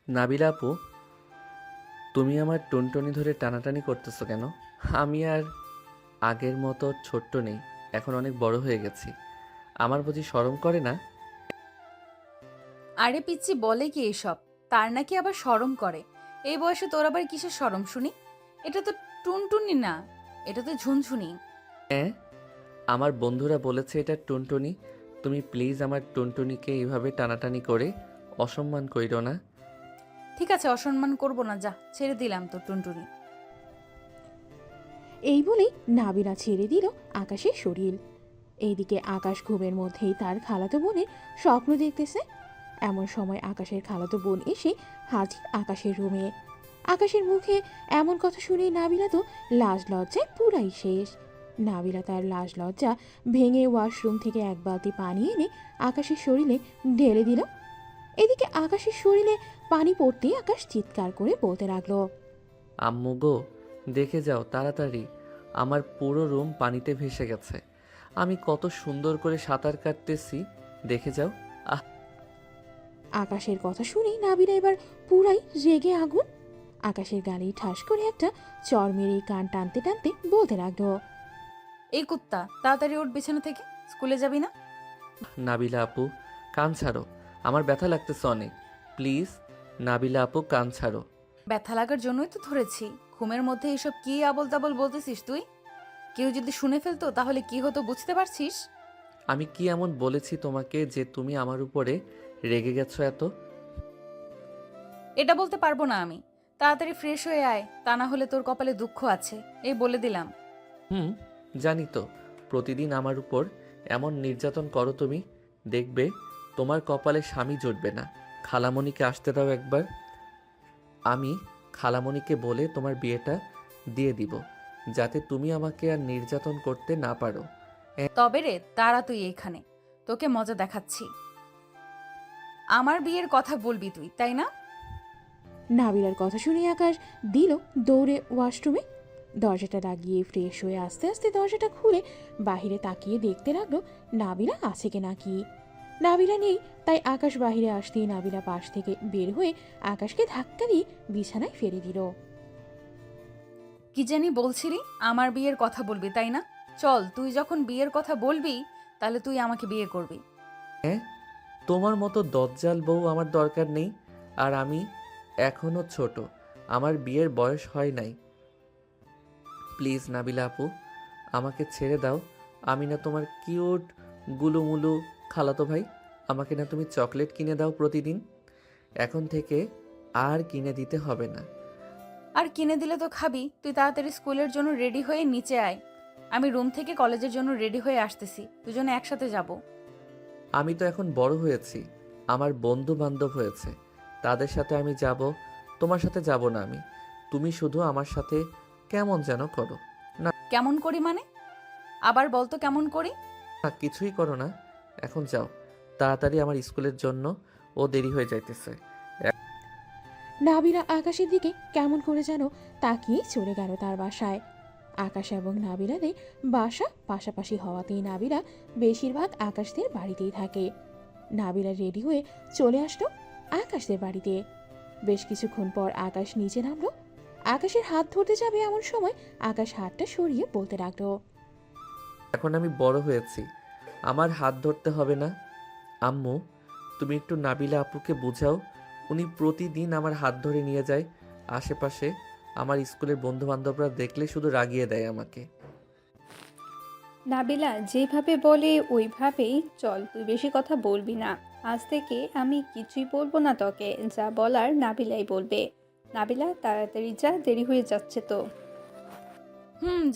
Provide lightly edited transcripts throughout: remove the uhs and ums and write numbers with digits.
নাবিলা আপু, তুমি আমার টুনটুনি ধরে টানাটানি করতেছো কেন? আমি আর আগের মতো ছোট্ট নেই, এখন অনেক বড় হয়ে গেছি। আমার বুঝি শরম করে না? আরে পিচ্চি বলে কি এসব? তার নাকি আবার শরম করে? এই বয়সে তোর আবার কিসের শরম শুনি? এটা তো টুনটুনি না, এটা তো ঝুনঝুনি। হ্যাঁ, আমার বন্ধুরা বলেছে এটা টুনটুনি। তুমি প্লিজ আমার টুনটুনিকে এইভাবে টানাটানি করে অসম্মান কইরো না। ঠিক আছে, অসম্মান করব না, যা ছেড়ে দিলাম তো টুনটুনি। এই বলেই নাবিলা ছেড়ে দিল আকাশের শরীর। এইদিকে আকাশ ঘুমের মধ্যেই তার খালাতো বোনের স্বপ্ন দেখতেছে। এমন সময় আকাশের খালাতো বোন এসে হাজির আকাশের রুমে। আকাশের মুখে এমন কথা শুনে নাবিলা তো লাজ লজ্জায় পুরাই শেষ। নাবিলা তার লাজ লজ্জা ভেঙে ওয়াশরুম থেকে এক বালতি পানি এনে আকাশের শরীরে ঢেলে দিল। এদিকে আকাশের শরীরে পানি পড়তেই আকাশ চিৎকার করে বলতে লাগলো, আম্মু গো, দেখে যাও তাড়াতাড়ি, আমার পুরো রুম পানিতে ভেসে গেছে। আমি কত সুন্দর করে সাঁতার কাটতেছি, দেখে যাও। আহ! আকাশের কথা শুনেই নাবিলা এবার পুরাই রেগে আগুন। আকাশের গালে ঠাস করে একটা চর মেরে কান টানতে টানতে বলতে লাগলো, এই কুত্তা, তাড়াতাড়ি ওঠ বিছানা থেকে, স্কুলে যাবি না? নাবিলা আপু, কান ছাড়ো, আমার ব্যথা লাগতেছে অনেক। প্লিজ নাবিলা আপু, কান ছাড়ো। ব্যথা লাগার জন্যই তো ধরেছি। ঘুমের মধ্যে এসব কি আবল তাবল বলতেছিস তুই? কেউ যদি শুনে ফেলতো তাহলে কি হতো বুঝতে পারছিস? আমি কি এমন বলেছি তোমাকে যে তুমি আমার উপরে রেগে গেছো এত? এটা বলতে পারবো না আমি। তাড়াতাড়ি ফ্রেশ হয়ে আয়, তা না হলে তোর কপালে দুঃখ আছে, এই বলে দিলাম। হুম, জানি তো। প্রতিদিন আমার উপর এমন নির্যাতন করো তুমি, দেখবে তোমার কপালে স্বামী জুটবে না। খালামণিকে আসতে দাও একবার, আমি খালামণিকে বলে তোমার বিয়েটা দিয়ে দিব, যাতে তুমি আমাকে আর নির্যাতন করতে না পারো। তবে রে, দাঁড়া তুই এইখানে, তোকে মজা দেখাচ্ছি। আমার বিয়ের কথা বলবি তুই, তাই না? নাবিলার কথা শুনে আকাশ দিল দৌড়ে ওয়াশরুমে। দরজাটা লাগিয়ে ফ্রেশ হয়ে আস্তে আস্তে দরজাটা খুলে বাহিরে তাকিয়ে দেখতে লাগলো নাবিলা আছে কি নাকি। নাবিলা নেই, তাই আকাশ বাহিরে আসতেই নাবিলা পাশ থেকে বের হয়ে আকাশকে ধাক্কা দিয়ে বিছানায় ফেলে দিল। কি জানি বলছিলি, আমার বিয়ের কথা বলবি তাই না? চল, তুই যখন বিয়ের কথা বলবি তাহলে তুই আমাকে বিয়ে করবি। হ্যাঁ, তোমার মতো দজ্জাল বউ আমার দরকার নেই। আর আমি এখনো ছোট, আমার বিয়ের বয়স হয় নাই। প্লিজ নাবিলা আপু, আমাকে ছেড়ে দাও। আমি না তোমার কিউট গুলুমুলু খালাতো ভাই? আমাকে না তুমি চকলেট কিনে দাও প্রতিদিন? এখন থেকে আর কিনে দিতে হবে না। আর কিনে দিলে তো খাবি। তুই তাড়াতাড়ি স্কুলের জন্য রেডি হয়ে নিচে আয়, আমি রুম থেকে কলেজের জন্য রেডি হয়ে আসতেছি, দুজনে একসাথে যাব। আমি তো এখন বড় হয়েছি, আমার বন্ধু বান্ধব হয়েছে, তাদের সাথে আমি যাব, তোমার সাথে যাব না আমি। তুমি শুধু আমার সাথে কেমন যেন করো। না, কেমন করি মানে? আবার বলতো কেমন করি? না কিছুই করো না, এখন যাও তাড়াতাড়ি, আমার স্কুলের জন্য ও দেরি হয়ে যাইতেছে। নাবিলা আকাশের দিকে কেমন করে যেন তাকিয়ে চলে গেল তার বাসায়। আকাশ এবং নাবিলাদের বাসা পাশাপাশি হওয়াতেই নাবিলা বেশিরভাগ আকাশদের বাড়িতেই থাকে। নাবিলা রেডি হয়ে চলে আসলো আকাশদের বাড়িতে। বেশ কিছুক্ষণ পর আকাশ নিচে নামলো। আকাশের হাত ধরতে যাবে এমন সময় আকাশ হাতটা সরিয়ে বলতে লাগলো, এখন আমি বড় হয়েছি, আমার হাত ধরতে হবে না। আম্মু, তুমি একটু নাবিলা আপুকে বুঝাও, উনি প্রতিদিন আমার হাত ধরে নিয়ে যায় আশেপাশে। আমার স্কুলের বন্ধু বান্ধবরা দেখলে শুধু রাগিয়ে দেয় আমাকে। নাবিলা যেভাবে বলে ওইভাবেই চল, তুই বেশি কথা বলবি না। আজ থেকে আমি কিছুই বলবো না তোকে, যা বলার নাবিলাই বলবে। নাবিলা তাড়াতাড়ি যা, দেরি হয়ে যাচ্ছে তো।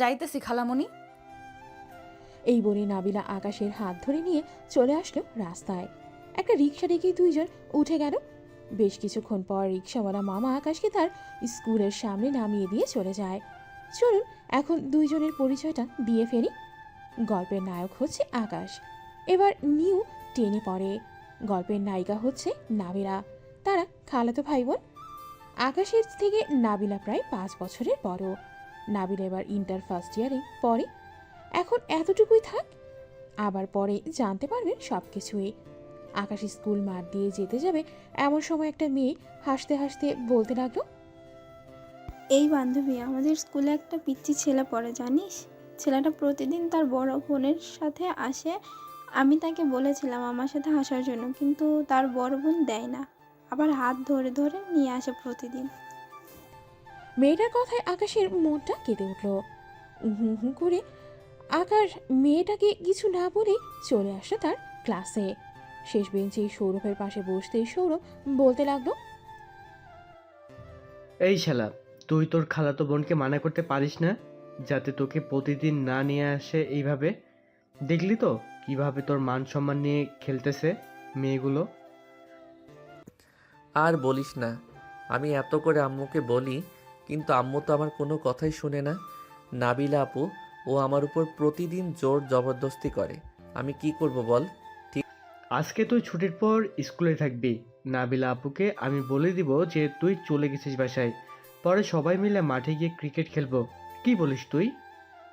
যাইতেছি খালামণি। এই বলে নাবিলা আকাশের হাত ধরে নিয়ে চলে আসলো রাস্তায়। একটা রিক্সা ডেকে দুইজন উঠে গেল। বেশ কিছুক্ষণ পর রিক্সাওয়ালা মামা আকাশকে তার স্কুলের সামনে নামিয়ে দিয়ে চলে যায়। চলুন এখন দুইজনের পরিচয়টা দিয়ে ফেলি। গল্পের নায়ক হচ্ছে আকাশ, এবার নিউ টেনে পড়ে। গল্পের নায়িকা হচ্ছে নাবিলা, তারা খালাতো ভাই বোন। আকাশের থেকে নাবিলা প্রায় 5 বছরের বড়। নাবিলা এবার ইন্টার ফার্স্ট ইয়ারে পড়ে। এখন এতটুকুই থাক, আবার পরে জানতে পারবেন সব কিছুই। আকাশ স্কুল মাঠ দিয়ে যেতে যাবে এমন সময় একটা মেয়ে হাসতে হাসতে বলতে লাগলো, এই বান্ধবী, আমাদের স্কুলে একটা পিচ্চি ছেলে পড়ে জানিস? ছেলেটা প্রতিদিন তার বড় বোনের সাথে আসে। আমি তাকে বলেছিলাম আমার সাথে আসার জন্য, কিন্তু তার বড় বোন দেয় না, আবার হাত ধরে ধরে নিয়ে আসে প্রতিদিন। মেয়েটার কথায় আকাশের মনটা কেঁদে উঠল। হু হু করে আকাশ মেয়েটাকে কিছু না বলেই চলে আসলো তার ক্লাসে। শেষ বেঞ্চে সৌরভের পাশে বসতেই সৌরভ বলতে লাগলো, এই শালা, তুই তোর খালাতো বোনকে মানা করতে পারিস না যাতে তোকে প্রতিদিন না নিয়ে আসে এইভাবে? দেখলি তো কিভাবে তোর মান সম্মান নিয়ে খেলতেছে মেয়েগুলো। আর বলিস না, আমি এত করে আম্মুকে বলি, কিন্তু আম্মু তো আমার কোনো কথাই শুনে না। নাবিলা আপু ও আমার উপর প্রতিদিন জোর জবরদস্তি করে। আমি কি করব বল? আজকে তুই ছুটির পর স্কুলে থাকবি। নাবিলা আপুকে আমি বলে দিব যে তুই চলে গেছিস বাসায়, পরে সবাই মিলে মাঠে গিয়ে ক্রিকেট খেলবো। কি বলিস তুই?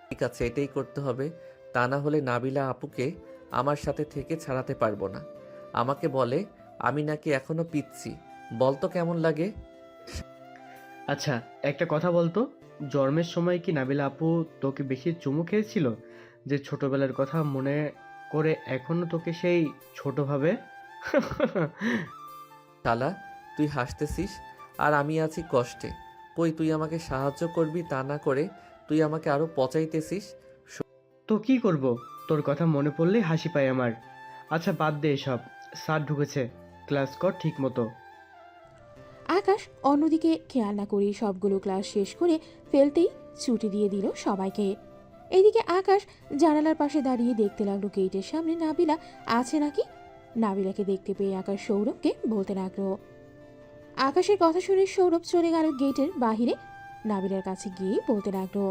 ঠিক আছে, এটাই করতে হবে। তা না হলে নাবিলা আপুকে আমার সাথে থেকে ছাড়াতে পারবো না। আমাকে বলে আমি নাকি এখনো পিচ্ছি। বলতো কেমন লাগে? আচ্ছা, একটা কথা বলতো, জন্মের সময় কি নাবিলা আপু তোকে বেশি চুমু খেয়েছিল, যে ছোটবেলার কথা মনে করে এখনো তোকে সেই ছোট ভাবে? শালা, তুই হাসতেছিস আর আমি আছি কষ্টে। কই তুই আমাকে সাহায্য করবি, তা না করে তুই আমাকে আরো পচাইতেছিস। তো কি করব, তোর কথা মনে পড়লেই হাসি পায় আমার। আচ্ছা বাদ দে এসব, স্যার ঢুকেছে, ক্লাস কর ঠিক মতো। আকাশ অন্যদিকে খেয়াল না করে সবগুলো ক্লাস শেষ করে ফেলতেই ছুটি দিয়ে দিল সবাইকে। এদিকে আকাশ জানালার পাশে দাঁড়িয়ে দেখতে লাগলো গেটের সামনে নাবিলা আছে নাকি। নাবিলাকে দেখতে পেয়ে আকাশ সৌরভকে বলতে লাগলো। আকাশের কথা শুনে সৌরভ চলে গেল গেটের বাহিরে। নাবিলার কাছে গিয়ে বলতে লাগলো,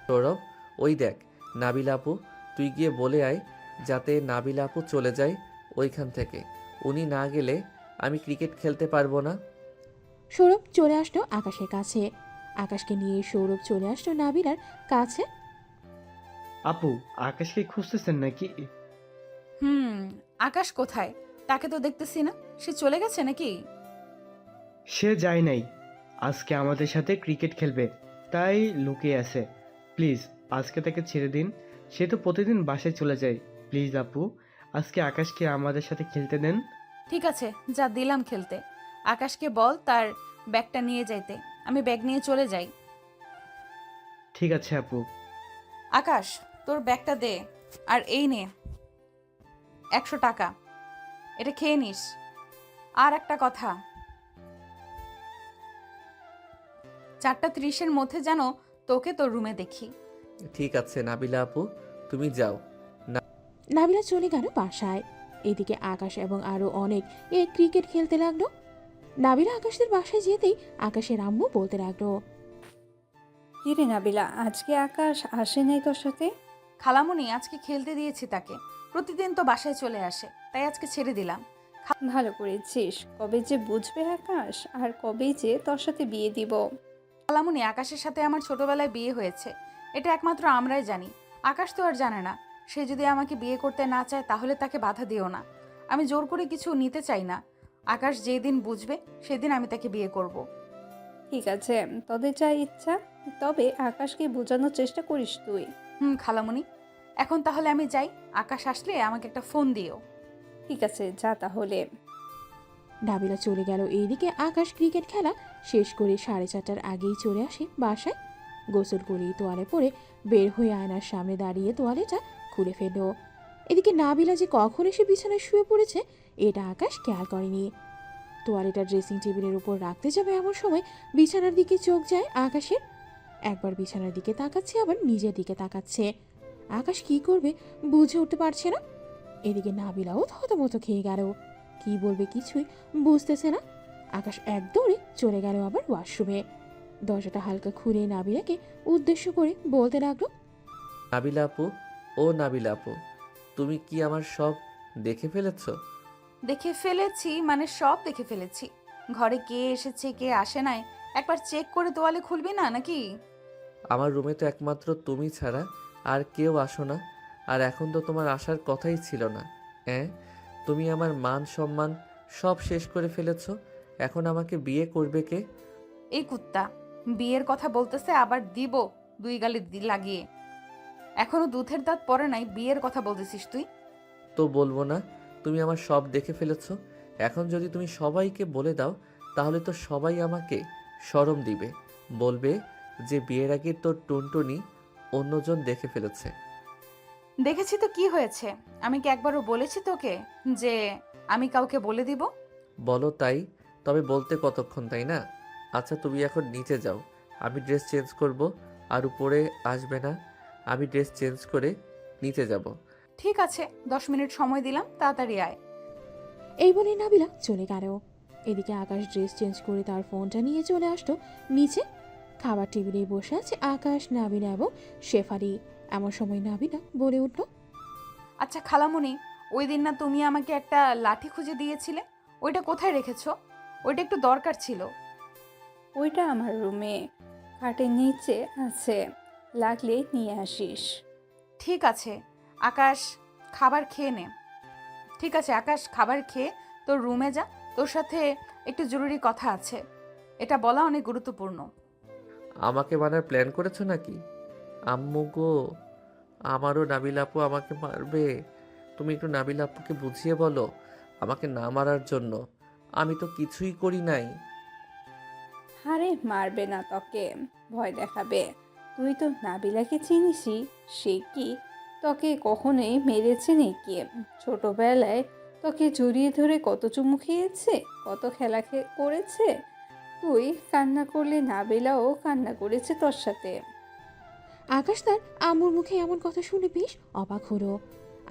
সৌরভ, ওই দেখ নাবিলা আপু, তুই গিয়ে বলে আয় যাতে নাবিলা আপু চলে যায় ওইখান থেকে। উনি না গেলে আমি ক্রিকেট খেলতে পারবো না। সৌরভ চলে আসলো আকাশের কাছে। আকাশকে নিয়ে সৌরভ চলে আসলো নাবিলার কাছে। আপু, আকাশকে খুঁজতেছেন নাকি? আকাশ কোথায়? তাকে তো দেখতেছি না। সে চলে গেছে নাকি? সে যায় নাই, আজকে আমাদের সাথে ক্রিকেট খেলবে, তাই লুকিয়ে আছে। প্লিজ আজকে তাকে ছেড়ে দিন, সে তো প্রতিদিন বাসায় চলে যায়। প্লিজ আপু, আজকে আকাশকে আমাদের সাথে খেলতে দেন। ঠিক আছে, যা দিলাম খেলতে। আকাশকে বল তার ব্যাগটা নিয়ে যাইতে। আমি ব্যাগ নিয়ে চলে যাই। ঠিক আছে আপু। আকাশ, তোর ব্যাগটা দে। আর এই নে 100 টাকা, এটা খেয়ে নিস। আর একটা কথা, 4:30-এর মধ্যে যেন তোকে তোর রুমে দেখি। ঠিক আছে নাবিলা আপু, তুমি যাও। নাবিলা চলে গেল বাসায়। এদিকে আকাশ এবং আরো অনেক ক্রিকেট খেলতে লাগলো। নাবিলা আকাশের বাসায় যেতেই আকাশের আম্মু বলতে লাগলো, কিরে নাবিলা, আজকে আকাশ আসে নাই তোর সাথে? খালামুনি, আজকে খেলতে দিয়েছি তাকে। প্রতিদিন তো বাসায় চলে আসে, তাই আজকে ছেড়ে দিলাম। ভালো করেছিস। কবে যে বুঝবে আকাশ, আর কবেই যে তোর সাথে বিয়ে দিব। খালামুনি, আকাশের সাথে আমার ছোটবেলায় বিয়ে হয়েছে, এটা একমাত্র আমরাই জানি। আকাশ তো আর জানে না। সে যদি আমাকে বিয়ে করতে না চায় তাহলে তাকে বাধা দিও না। আমি জোর করে কিছু নিতে চাই না। আকাশ যেদিন বুঝবে সেদিন আমি তাকে বিয়ে করব। ঠিক আছে, তোদের যা ইচ্ছা, তবে আকাশকে বোঝানোর চেষ্টা করিস তুই। খালামুনি, এখন তাহলে আমি যাই। আকাশ আসলে আমাকে একটা ফোন দিও। ঠিক আছে, যা তাহলে। নাবিলা চলে গেল। এইদিকে আকাশ ক্রিকেট খেলা শেষ করে 4:30টার আগেই চলে আসে বাসায়। গোসল করেই তোয়ালে পরে বের হয়ে আয়নার সামনে দাঁড়িয়ে তোয়ালেটা খুলে ফেলল। এদিকে নাবিলা যে কখন এসে বিছানায় শুয়ে পড়েছে এটা আকাশ খেয়াল করেনি। তোয়ালেটা ড্রেসিং টেবিলের উপর রাখতে যাবে এমন সময় বিছানার দিকে চোখ যায় আকাশের। একবার বিছানার দিকে তাকাচ্ছে, আবার নিজের দিকে তাকাচ্ছে। আকাশ কি করবে বুঝে উঠতে পারছে না। এদিকে নাবিলাও থতমত খেয়ে গেল, কি বলবে কিছুই বুঝতেছে না। আকাশ এক দৌড়ে চলে গেল আবার ওয়াশরুমে। দরজাটা হালকা খুলে নাবিলাকে উদ্দেশ্য করে বলতে লাগলো, নাবিলা আপু, ও নাবিলা আপু, তুমি কি আমার সব দেখে ফেলেছো? দেখে ফেলেছি মানে সব দেখে ফেলেছি। ঘরে কে এসেছে কে আসে নাই একবার চেক করে তোয়ালে খুলবি না নাকি? আমার রুমে তো একমাত্র তুমি ছাড়া আর কেউ আসো না। আর এখন তো তোমার আসার কথাই ছিল না। হ্যাঁ, তুমি আমার মান সম্মান সব শেষ করে ফেলেছ। এখন আমাকে বিয়ে করবে কে? এই কুত্তা বিয়ের কথা বলতেছে, আবার দিব দুই গালে লাগিয়ে। এখনো দুধের দাঁত পড়ে নাই, বিয়ের কথা বলতেছিস তুই? তো বলবো না? তুমি আমার সব দেখে ফেলেছ। এখন যদি তুমি সবাইকে বলে দাও তাহলে তো সবাই আমাকে শরম দিবে, বলবে যে বিয়ের আগে তোর টুনটুনি অন্যজন দেখে ফেলেছে। দেখেছি তো কি হয়েছে? আমি কি একবারও বলেছি তোকে যে আমি কাউকে বলে দিব? বলো তাই, তবে বলতে কতক্ষণ, তাই না? আচ্ছা তুমি এখন নিচে যাও, আমি ড্রেস চেঞ্জ করব। আর উপরে আসবে না, আমি ড্রেস চেঞ্জ করে নিচে যাব। ঠিক আছে, 10 মিনিট সময় দিলাম, তাড়াতাড়ি আয়। এই বলে নাবিলা চলে গেল। এদিকে আকাশ ড্রেস চেঞ্জ করে তার ফোনটা নিয়ে চলে আসতো নিচে। খাবার টেবিলে বসে আছে আকাশ, নাবিলা এবং শেফালি। এমন সময় নাবিলা বলে উঠল, আচ্ছা খালামণি, ওই দিন না তুমি আমাকে একটা লাঠি খুঁজে দিয়েছিলে, ওইটা কোথায় রেখেছো? ওইটা একটু দরকার ছিল। ওইটা আমার রুমে খাটের নিচে আছে, লাগলে নিয়ে আসিস। ঠিক আছে আকাশ, খাবার খেয়ে নে। ঠিক আছে আকাশ, খাবার খেয়ে তোর রুমে যা, তোর সাথে একটু জরুরি কথা আছে, এটা বলা অনেক গুরুত্বপূর্ণ। আমাকে মারার প্ল্যান করেছো নাকি? আম্মু গো, আমারও নাবিল আপু আমাকে মারবে। তুমি একটু নাবিল আপুকে বুঝিয়ে বলো আমাকে না মারার জন্য। আমি তো কিছুই করি নাই। আরে মারবে না তোকে, ভয় দেখাবে। তুই তো নাবিলাকে চিনিসই, সে কি তোকে কখনোই মেরেছে নাকি? ছোটবেলায় তোকে জড়িয়ে ধরে কত চুমু খেয়েছে, কত খেলা করেছে। তুই কান্না করলে নাবিলাও কান্না করেছে তোর সাথে। আকাশ তার আম্মুর মুখে এমন কথা শুনে বেশ অবাক হলো।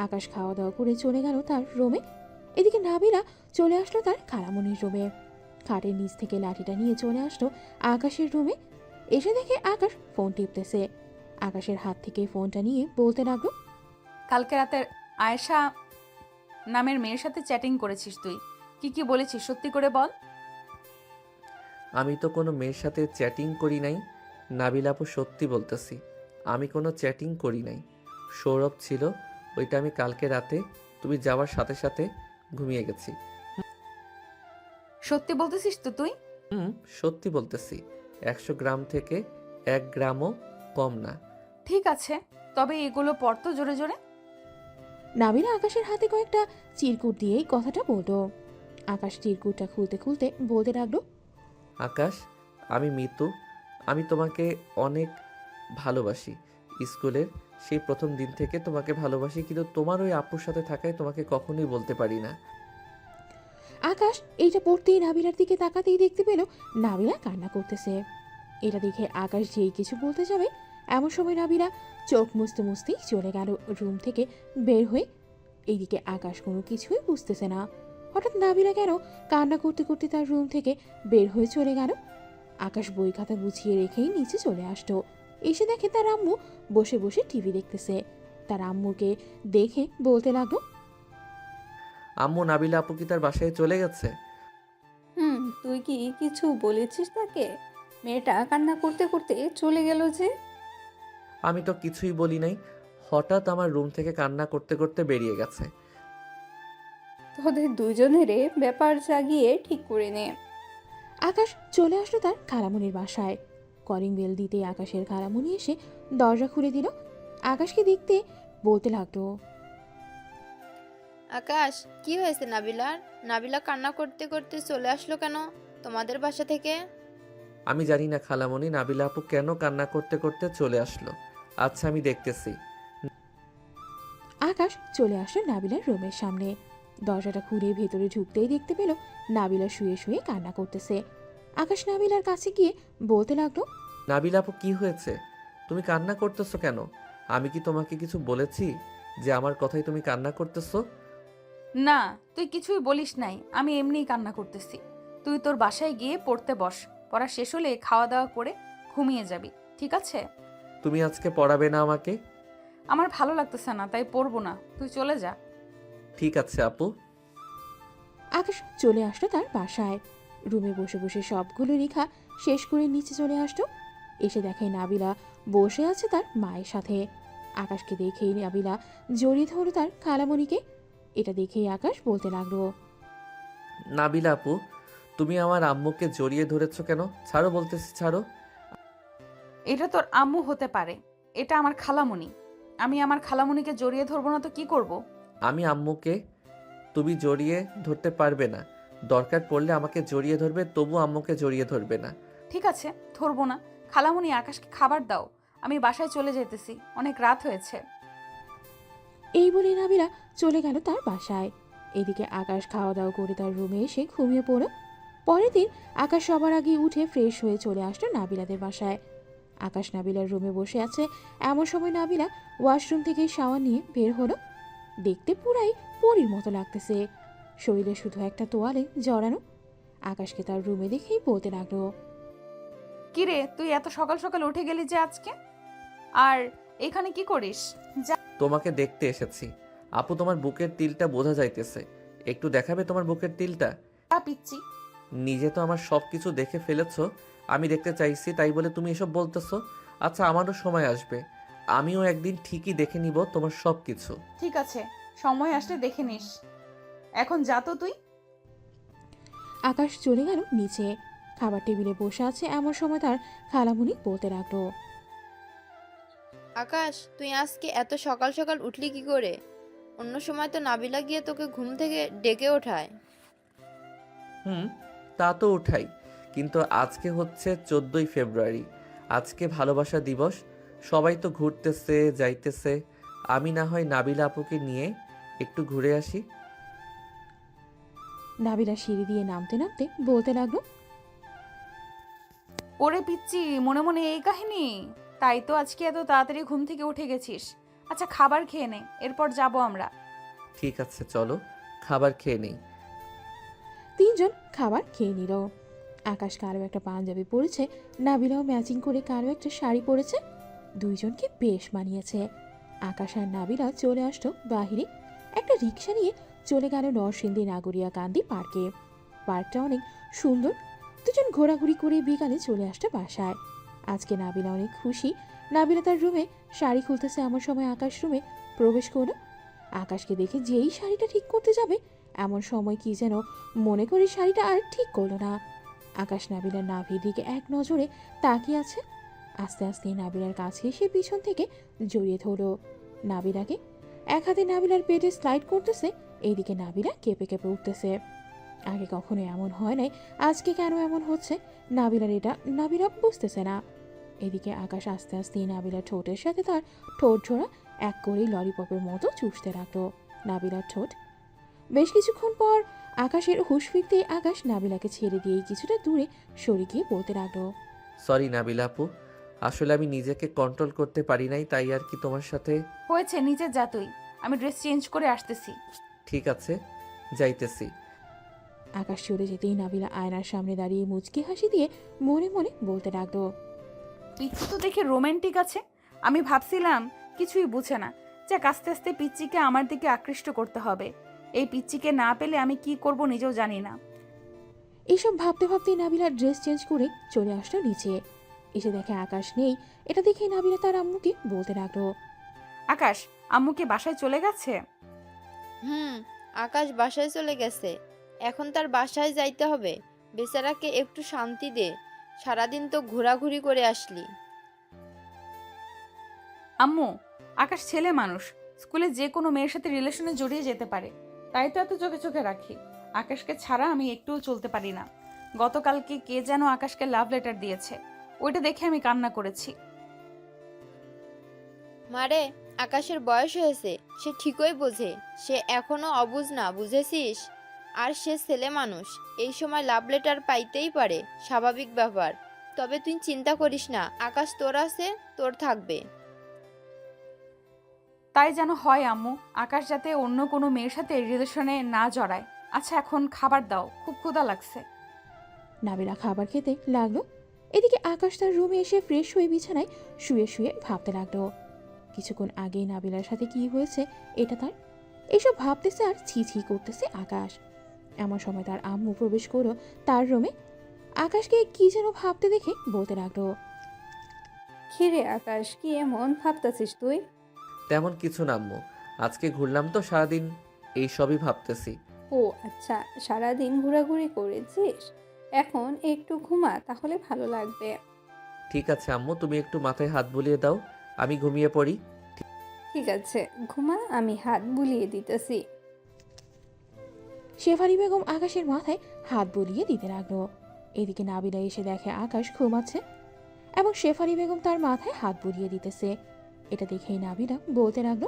আকাশ খাওয়া দাওয়া করে চলে গেল তার রুমে। এদিকে নাবিলা চলে আসলো তার খালামণির রুমে। খাটের নিচ থেকে লাঠিটা নিয়ে চলে আসলো আকাশের রুমে। এসে দেখে আকাশ ফোন টিপতেছে। আকাশের হাত থেকে ফোনটা নিয়ে বলতে লাগলো, কালকে রাতে আয়েশা নামের মেয়ের সাথে চ্যাটিং করেছিস তুই, কি কি বলেছিস সত্যি করে বল। আমি তো কোনো মেয়ের সাথে চ্যাটিং করি নাই। নাবিল আপু সত্যি বলতেছি, আমি কোনো চ্যাটিং করি নাই। সৌরভ ছিল, ওইটা আমি কালকে রাতে তুমি যাওয়ার সাথে সাথে ঘুমিয়ে গেছি। সত্যি বলতেছিস তো তুই? সত্যি বলতেছি, 100 গ্রাম থেকে 1 গ্রামও কম না। ঠিক আছে, তবে এগুলো পড়তো জোরে জোরে। নাবিলা আকাশের হাতে কয়েকটা চিরকুট দিয়েই কথাটা বলতো। আকাশ চিরকুটটা খুলতে খুলতে বলতে লাগলো, আকাশ, আমি মিতু, আমি তোমাকে অনেক ভালোবাসি। স্কুলের সেই প্রথম দিন থেকে তোমাকে ভালোবাসি, কিন্তু তোমার ওই আপুর সাথে থাকায় তোমাকে কখনোই বলতে পারি না। আকাশ এইটা পড়তেই নাবিলার দিকে তাকাতেই দেখতে পেল নাবিলা কান্না করতেছে। এটা দেখে আকাশ যেই কিছু বলতে যাবে এমন সময় নাবিলা চোখ মুছতে মুছতেই চলে গেল রুম থেকে বের হয়ে। এইদিকে আকাশ কোনো কিছুই বুঝতেছে না, হঠাৎ নাবিলা কেন কান্না করতে করতে তার রুম থেকে বের হয়ে চলে গেল। আকাশ বই খাতা গুছিয়ে রেখেই নিচে চলে আসতো। এসে দেখে তার আম্মু বসে বসে টিভি দেখতেছে। তার আম্মুকে দেখে বলতে লাগলো, আম্মু, নাবিলা আপু কি তার বাসায় চলে গেছে? তুই কি কিছু বলেছিস তাকে? মেয়েটা কান্না করতে করতে চলে গেল যে। আমি তো কিছুই বলি নাই, হঠাৎ আমার রুম থেকে কান্না করতে করতে বেরিয়ে গেছে। তোদের দুজনেরে ব্যাপার জাগিয়ে ঠিক করে নে। আকাশ চলে আসলো তার খালামুনির বাসায়। কলিং বেল দিতে আকাশের খালামুনি এসে দরজা খুলে দিল। আকাশকে দেখতে বলতে লাগলো, আকাশ, কি হয়েছে নাবিলার? নাবিলা কান্না করতে করতে চলে আসলো কেন তোমাদের বাসা থেকে? আমি জানি না খালামণি, নাবিলা আপু কেন কান্না করতে করতে চলে আসলো। আচ্ছা আমি দেখতেছি। আকাশ চলে আসলো নাবিলার রুমের সামনে। দরজাটা খুলে ভেতরে ঢুকতেই দেখতে পেল নাবিলা শুয়ে শুয়ে কান্না করতেছে। আকাশ নাবিলার কাছে গিয়ে বলতে লাগলো, নাবিলা আপু কি হয়েছে? তুমি কান্না করতেছো কেন? আমি কি তোমাকে কিছু বলেছি যে আমার কথাই তুমি কান্না করতেছো? না, তুই কিছুই বলিস নাই, আমি এমনিই কান্না করতেছি। তুই তোর বাসায় গিয়ে পড়তে বস, পড়া শেষ হলে খাওয়া দাওয়া করে ঘুমিয়ে যাবি, ঠিক আছে? তুমি আজকে পড়াবে না আমাকে? আমার ভালো লাগতেছে না, তাই পড়বো না, তুই চলে যা। ঠিক আছে আপু। আকাশ চলে আসলো তার বাসায়। রুমে বসে বসে সবগুলো লেখা শেষ করে নিচে চলে আসলো। এসে দেখে নাবিলা বসে আছে তার মায়ের সাথে। আকাশকে দেখেই নাবিলা জড়িয়ে ধরল তার খালামণিকে। এটা দেখেই আকাশ বলতে লাগলো, নাবিলা আপু, তুমি আমার আম্মুকে জড়িয়ে ধরেছো কেন? ছাড়ো বলতেছি, ছাড়ো। এটা তোর আম্মু হতে পারে, এটা আমার খালামণি। আমি আমার খালামণিকে জড়িয়ে ধরবো না তো কি করব? আমি আম্মুকে তুমি জড়িয়ে ধরতে পারবে না। দরকার পড়লে আমাকে জড়িয়ে ধরবে, তবু আম্মুকে জড়িয়ে ধরবে না। ঠিক আছে, ধরবো না। খালামণি, আকাশকে খাবার দাও, আমি বাসায় চলে যেতেছি, অনেক রাত হয়েছে। এই বলে নাবিলা চলে গেল তার বাসায়। এদিকে আকাশ খাওয়া দাওয়া করে তার রুমে এসে ঘুমিয়ে পড়ল। পরের দিন আকাশ সবার আগে উঠে ফ্রেশ হয়ে চলে আসলো নাবিলাদের বাসায়। আকাশ নাবিলার রুমে বসে আছে, এমন সময় নাবিলা ওয়াশরুম থেকে শাওয়ার নিয়ে বের হলো। দেখতে পুরাই পরীর মতো লাগতেছে, শরীরে শুধু একটা তোয়ালে জড়ানো। আকাশকে তার রুমে দেখেই বলতে লাগলো, কিরে, তুই এত সকাল সকাল উঠে গেলি যে আজকে? আর এখানে কি করিস? যা। তোমাকে দেখতে এসেছি। আপু, তোমার বুকের তিলটা বোঝা যাইতেছে, একটু দেখাবে তোমার বুকের তিলটা? পিচ্ছি। নিজে তো আমার সব কিছু দেখে ফেলেছো, আমি দেখতে চাইছি তাই বলে তুমি এসব বলতেছো? আচ্ছা, আমারও সময় আসবে, আমিও একদিন ঠিকই দেখে নিব তোমার সব কিছু। ঠিক আছে, সময় আসলে দেখে নিস। এখন যা তো তুই। আকাশ চলে গেল নিচে। খাবার টেবিলে বসে আছে, এমন সময় তার খালামুনি বলতে লাগলো, আকাশ, তুই আজকে এত সকাল সকাল উঠলি কি করে? অন্য সময় তো নাবিলা গিয়ে তোকে ঘুম থেকে ডেকে ওঠায়। তা তো উঠাই, কিন্তু আজকে হচ্ছে 14ই ফেব্রুয়ারি, আজকে ভালোবাসা দিবস। সবাই তো ঘুরতেছে যাইতেছে, আমি না হয় নাবিলা আপুকে নিয়ে একটু ঘুরে আসি। নাবিলা সিঁড়ি দিয়ে নামতে নামতে বলতে লাগলো, ওরে পিচ্ছি, মনে মনে এই কাহিনী? তাই তো আজকে এত তাড়াতাড়ি ঘুম থেকে উঠে গেছিস। আচ্ছা, খাবার খেয়ে নে, এরপর যাব আমরা। ঠিক আছে, চলো খাবার খেয়ে নেই। তিনজন খাবার খেয়ে নিল। আকাশ কারো একটা পাঞ্জাবি পরেছে, নাবিলাও ম্যাচিং করে কারো একটা শাড়ি পরেছে। দুইজনকে বেশ মানিয়েছে। আকাশ আর নাবিলা চলে আসলো বাহিরে। একটা রিক্সা নিয়ে চলে গেল নরসিংদী নাগরিয়া কান্দি পার্কে। পার্কটা অনেক সুন্দর। দুজন ঘোরাঘুরি করে বিকালে চলে আসলো বাসায়। আজকে নাবিলা অনেক খুশি। নাবিলা তার রুমে শাড়ি খুলতেছে, এমন সময় আকাশ রুমে প্রবেশ করলো। আকাশকে দেখে যেই শাড়িটা ঠিক করতে যাবে, এমন সময় কি যেন মনে করে শাড়িটা আর ঠিক করলো না। আকাশ নাবিলার নাভির দিকে এক নজরে তাকিয়ে আছে। আস্তে আস্তে নাবিলার কাছে এসে পিছন থেকে জড়িয়ে ধরল নাবিলাকে। এক হাতে নাবিলার পেটে স্লাইড করতেছে, এইদিকে নাবিলা কেঁপে কেঁপে উঠতেছে। আগে কখনো এমন হয় নাই, আজকে কেন এমন হচ্ছে নাবিলার এটা নাবিলা বুঝতেছে না। এদিকে আকাশ আস্তে আস্তে নাবিলার ঠোঁটের সাথে তার ঠোঁট জোড়া এক করেই ললিপপের মতো চুষতে রাখলো নাবিলার ঠোঁট। বেশ কিছুক্ষণ পর আকাশের হুঁশ ফিরতে আকাশ নাবিলাকে ছেড়ে দিয়ে কিছুটা দূরে সরে গিয়ে বলতে লাগলো, সরি নাবিলা আপু, আসলে আমি নিজেকে কন্ট্রোল করতে পারি নাই, তাই আর কি তোমার সাথে। হয়েছে, নিচে যা তুই, আমি ড্রেস চেঞ্জ করে আসতেছি। ঠিক আছে, যাইতেছি। আকাশ চলে যেতেই নাবিলা আয়নার সামনে দাঁড়িয়ে মুচকি হাসি দিয়ে মনে মনে বলতে লাগলো, পিচ্ছি তো দেখে রোমান্টিক আছে, আমি ভাবছিলাম কিছুই বুঝে না। যাক, আস্তে আস্তে পিচ্চিকে আমার দিকে আকৃষ্ট করতে হবে। এই পিচ্চিকে না পেলে আমি কি করব নিজেও জানি না। এইসব ভাবতে ভাবতেই নাবিলা ড্রেস চেঞ্জ করে চলে আসলো নিচে। এসে দেখে আকাশ নেই। এটা দেখে নাবিলা তার আম্মুকে বলতে লাগলো, আকাশ, আম্মু কি বাসায় চলে গেছে? আকাশ বাসায় চলে গেছে, এখন তার বাসায় যাইতে হবে। বেচারাকে একটু শান্তি দে, সারাদিন তো ঘোরাঘুরি করে আসলি। আম্মু, আকাশ ছেলে মানুষ, স্কুলে যে কোনো মেয়ের সাথে রিলেশনে জড়িয়ে যেতে পারে, তাই তো এত চোখে চোখে রাখি। আকাশকে ছাড়া আমি একটুও চলতে পারি না। গতকালকে কে যেন আকাশকে লাভ লেটার দিয়েছে, ওইটা দেখে আমি কান্না করেছি। মারে, আকাশের বয়স হয়েছে, সে ঠিকই বোঝে, সে এখনো অবুঝ না, বুঝেছিস? আর সে ছেলে মানুষ, এই সময় লাভ লেটার পাইতেই পারে, স্বাভাবিক ব্যাপার। তবে তুই চিন্তা করিস না, আকাশ তোর আছে, তোর থাকবে। তাই যেন হয় আম্মু, আকাশ যাতে অন্য কোনো মেয়ের সাথে রিলেশনে না জড়ায়। আচ্ছা, এখন খাবার দাও, খুব ক্ষুধা লাগছে। নাবিলা খাবার খেতে লাগলো। এদিকে আকাশ তার রুমে এসে ফ্রেশ হয়ে বিছানায় শুয়ে শুয়ে ভাবতে লাগলো কিছুক্ষণ আগেই নাবিলার সাথে কি হয়েছে এটা তার। এসব ভাবতেছে আর ছি ছি করতেছে আকাশ। এমন সময় তার আম্মু প্রবেশ করলো তার রুমে। আকাশকে কি যেন ভাবতে দেখে বলতে লাগলো, খিরে আকাশ, কি এমন ভাবতাছিস তুই? তেমন কিছু না আম্মু, আজকে ঘুরলাম তো সারাদিন, এইসবই ভাবতেছি। ও আচ্ছা, সারাদিন ঘোরাঘুরি করেছিস, এখন একটু ঘুমা, তাহলে ভালো লাগবে। ঠিক আছে আম্মু, তুমি একটু মাথায় হাত বুলিয়ে দাও, আমি ঘুমিয়ে পড়ি। ঠিক আছে, ঘুমা, আমি হাত বুলিয়ে দিতেছি। শেফালি বেগম আকাশের মাথায় হাত বুলিয়ে দিতে লাগলো। এদিকে নাবিলা এসে দেখে আকাশ ঘুমাচ্ছে এবং শেফালি বেগম তার মাথায় হাত বুলিয়ে দিতেছে। এটা দেখেই নাবিলা বলতে লাগলো,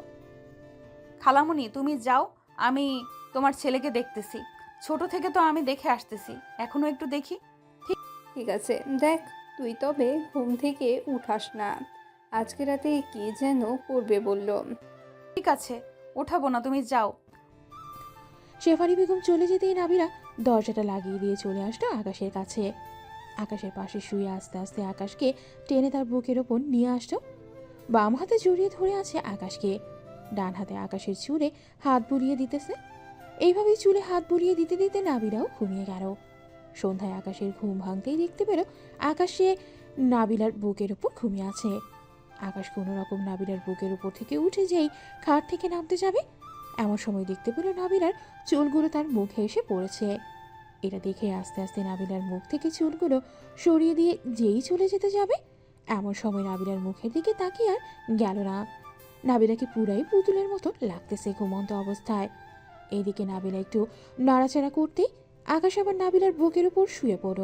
খালামণি তুমি যাও, আমি তোমার ছেলেকে দেখতেছি। ছোট থেকে তো আমি দেখে আসতেছি, এখনো একটু দেখি। ঠিক আছে, দেখ, তুই তবে ঘুম থেকে উঠাস না। আজকে রাতে কি যেন করবে বলল। ঠিক আছে, ওঠাবো না, তুমি যাও। শেফালি বেগম চলে যেতেই নাবিলা দরজাটা লাগিয়ে দিয়ে চলে আসলো আকাশের কাছে। আকাশের পাশে শুয়ে আস্তে আস্তে আকাশকে টেনে তার বুকের ওপর নিয়ে আসলো। বাম হাতে জড়িয়ে ধরে আছে আকাশকে, ডান হাতে আকাশের চুলে হাত বুলিয়ে দিতেছে। এইভাবেই চুলে হাত বুলিয়ে দিতে দিতে নাবিলাও ঘুমিয়ে গেল। সন্ধ্যায় আকাশের ঘুম ভাঙতেই দেখতে পেল আকাশে নাবিলার বুকের উপর ঘুমিয়ে আছে। আকাশ কোনো রকম নাবিলার বুকের উপর থেকে উঠে যেই খাট থেকে নামতে যাবে, এমন সময় দেখতে পেল নাবিলার চুলগুলো তার মুখে এসে পড়েছে। এটা দেখে আস্তে আস্তে নাবিলার মুখ থেকে চুলগুলো সরিয়ে দিয়ে যেই চলে যেতে যাবে, এমন সময় নাবিলার মুখের দিকে তাকিয়ে আর গেল না। নাবিলাকে পুরাই পুতুলের মতো লাগতেছে ঘুমন্ত অবস্থায়। এইদিকে নাবিলা একটু নাড়াচাড়া করতেই আকাশ আবার নাবিলার বুকের উপর শুয়ে পড়ল,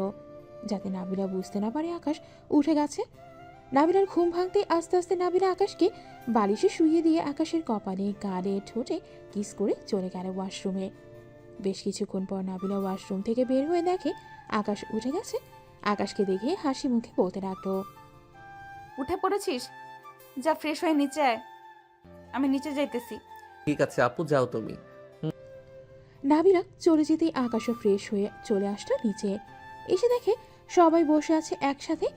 যাতে নাবিলা বুঝতে না পারে আকাশ উঠে গেছে। নাবিলার ঘুম ভাঙতেই আস্তে আস্তে নাবিলা আকাশকে বালিশে শুইয়ে দিয়ে আকাশের কপালে, গালে, ঠোঁটে কিস করে চলে গেল ওয়াশরুমে। বেশ কিছুক্ষণ পর নাবিলা ওয়াশরুম থেকে বের হয়ে দেখে আকাশ উঠে গেছে। আকাশকে দেখে হাসি মুখে বলতে লাগলো, উঠে পড়েছিস? যা ফ্রেশ হয়ে নিচে আয়, আমি নিচে যাইতেছি। ঠিক আছে আপু, যাও তুমি। নাবিলা চলে যেতেই আকাশও ফ্রেশ হয়ে চলে আসলো নিচে। এসে দেখে সবাই বসে আছে একসাথে।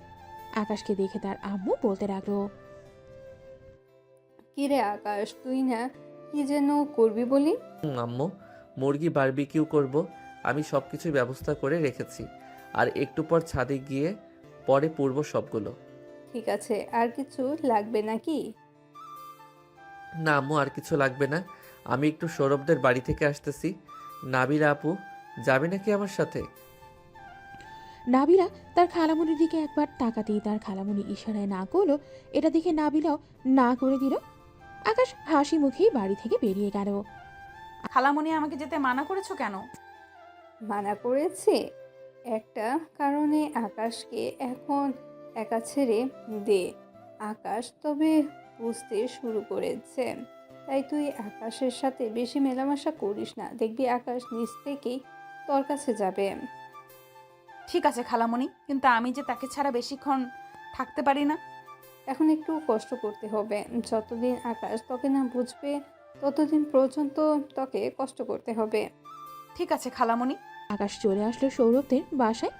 আকাশকে দেখে তার আম্মু বলতে লাগলো, কিরে আকাশ, তুই না কি যেন করবি বলি? আম্মু, মুরগি বারবিকিউ করব, আমি সব কিছুর ব্যবস্থা করে রেখেছি। আর একটু পর ছাদে গিয়ে পরে পূর্ব সবগুলো। ঠিক আছে, আর কিছু লাগবে নাকি? না আম্মু, আর কিছু লাগবে না। আমি একটু সৌরভদের বাড়ি থেকে আসতেছি। নাবিলা আপু যাবে নাকি আমার সাথে? নাবিলা তার খালামুনির দিকে একবার তাকাতেই তার খালামুনি ইশারায় না করলো। এটা দেখে নাবিলাও না করে দিল। আকাশ হাসি মুখেই বাড়ি থেকে বেরিয়ে গেল। খালামণি আমাকে যেতে মানা করেছো কেন? মানা করেছে একটা কারণে, আকাশকে এখন একা ছেড়ে দে। আকাশ তবে বুঝতে শুরু করেছে, তাই তুই আকাশের সাথে বেশি মেলামেশা করিস না, দেখবি আকাশ নিজ থেকেই তোর কাছে যাবে। ঠিক আছে খালামণি, কিন্তু আমি যে তাকে ছাড়া বেশিক্ষণ থাকতে পারি না। এখন একটু কষ্ট করতে হবে, যতদিন আকাশ তোকে না বুঝবে ততদিন পর্যন্ত তোকে কষ্ট করতে হবে। ঠিক আছে খালামণি। আকাশ চলে আসলো সৌরভদের বাসায়।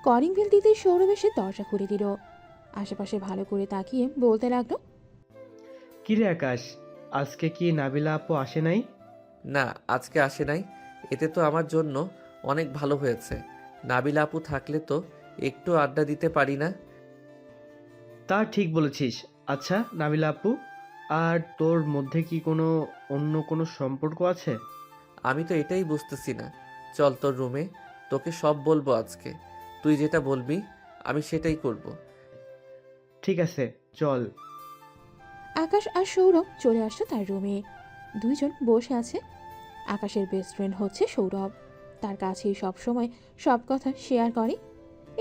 কলিং বেল দিতেই সৌরভ এসে দরজা খুলে দিল। আশেপাশে ভালো করে তাকিয়ে বলতে লাগলো, কিরে আকাশ, আজকে কি নাবিলা আপু আসে নাই? না, আজকে আসে নাই। এতে তো আমার জন্য অনেক ভালো হয়েছে। নাবিলা আপু থাকলে তো একটু আড্ডা দিতে পারি না। তা ঠিক বলেছিস। আচ্ছা নাবিলা আপু, আর তোর মধ্যে কি অন্য কোনো সম্পর্ক আছে? আমি তো এটাই বুঝতেছি না। চল তোর রুমে, তোকে সব বলবো আজকে। তুই যেটা বলবি আমি সেটাই করব। ঠিক আছে, চল। আকাশ আর সৌরভ চলে আসলো তার রুমে। দুইজন বসে আছে। আকাশের বেস্ট ফ্রেন্ড হচ্ছে সৌরভ। তার কাছেই সবসময় সব কথা শেয়ার করে।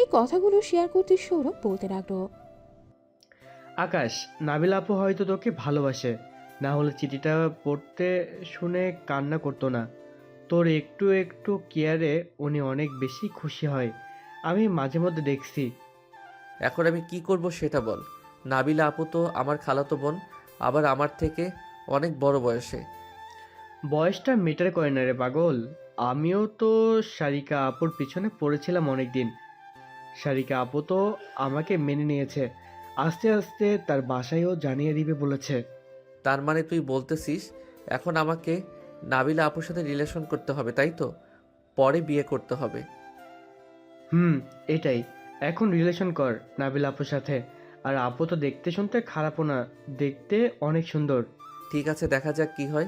এই কথাগুলো শেয়ার করতে সৌরভ বলতে লাগলো, আকাশ, নাবিলা আপু হয়তো তোকে ভালোবাসে, না হলে চিঠিটা পড়তে শুনে কান্না করতো না। তোর একটু একটু কেয়ারে উনি অনেক বেশি খুশি হয়, আমি মাঝে মধ্যে দেখছি। এখন আমি কি করব সেটা বল। নাবিলা আপু তো আমার খালাতো বোন, আবার আমার থেকে অনেক বড় বয়সে। বয়সটা মেটার করে না রে পাগল। আমিও তো সারিকা আপুর পিছনে পড়েছিলাম অনেক দিন। সারিকা আপু তো আমাকে মেনে নিয়েছে, আস্তে আস্তে তার বাসায়ও জানিয়ে দিবে বলেছে। তার মানে তুই বলতেছিস এখন আমাকে নাবিলা আপুর সাথে রিলেশন করতে হবে, তাই তো? পরে বিয়ে করতে হবে। এটাই। এখন রিলেশন কর নাবিলা আপুর সাথে। আর আপু তো দেখতে শুনতে খারাপও না, দেখতে অনেক সুন্দর। ঠিক আছে, দেখা যাক কি হয়।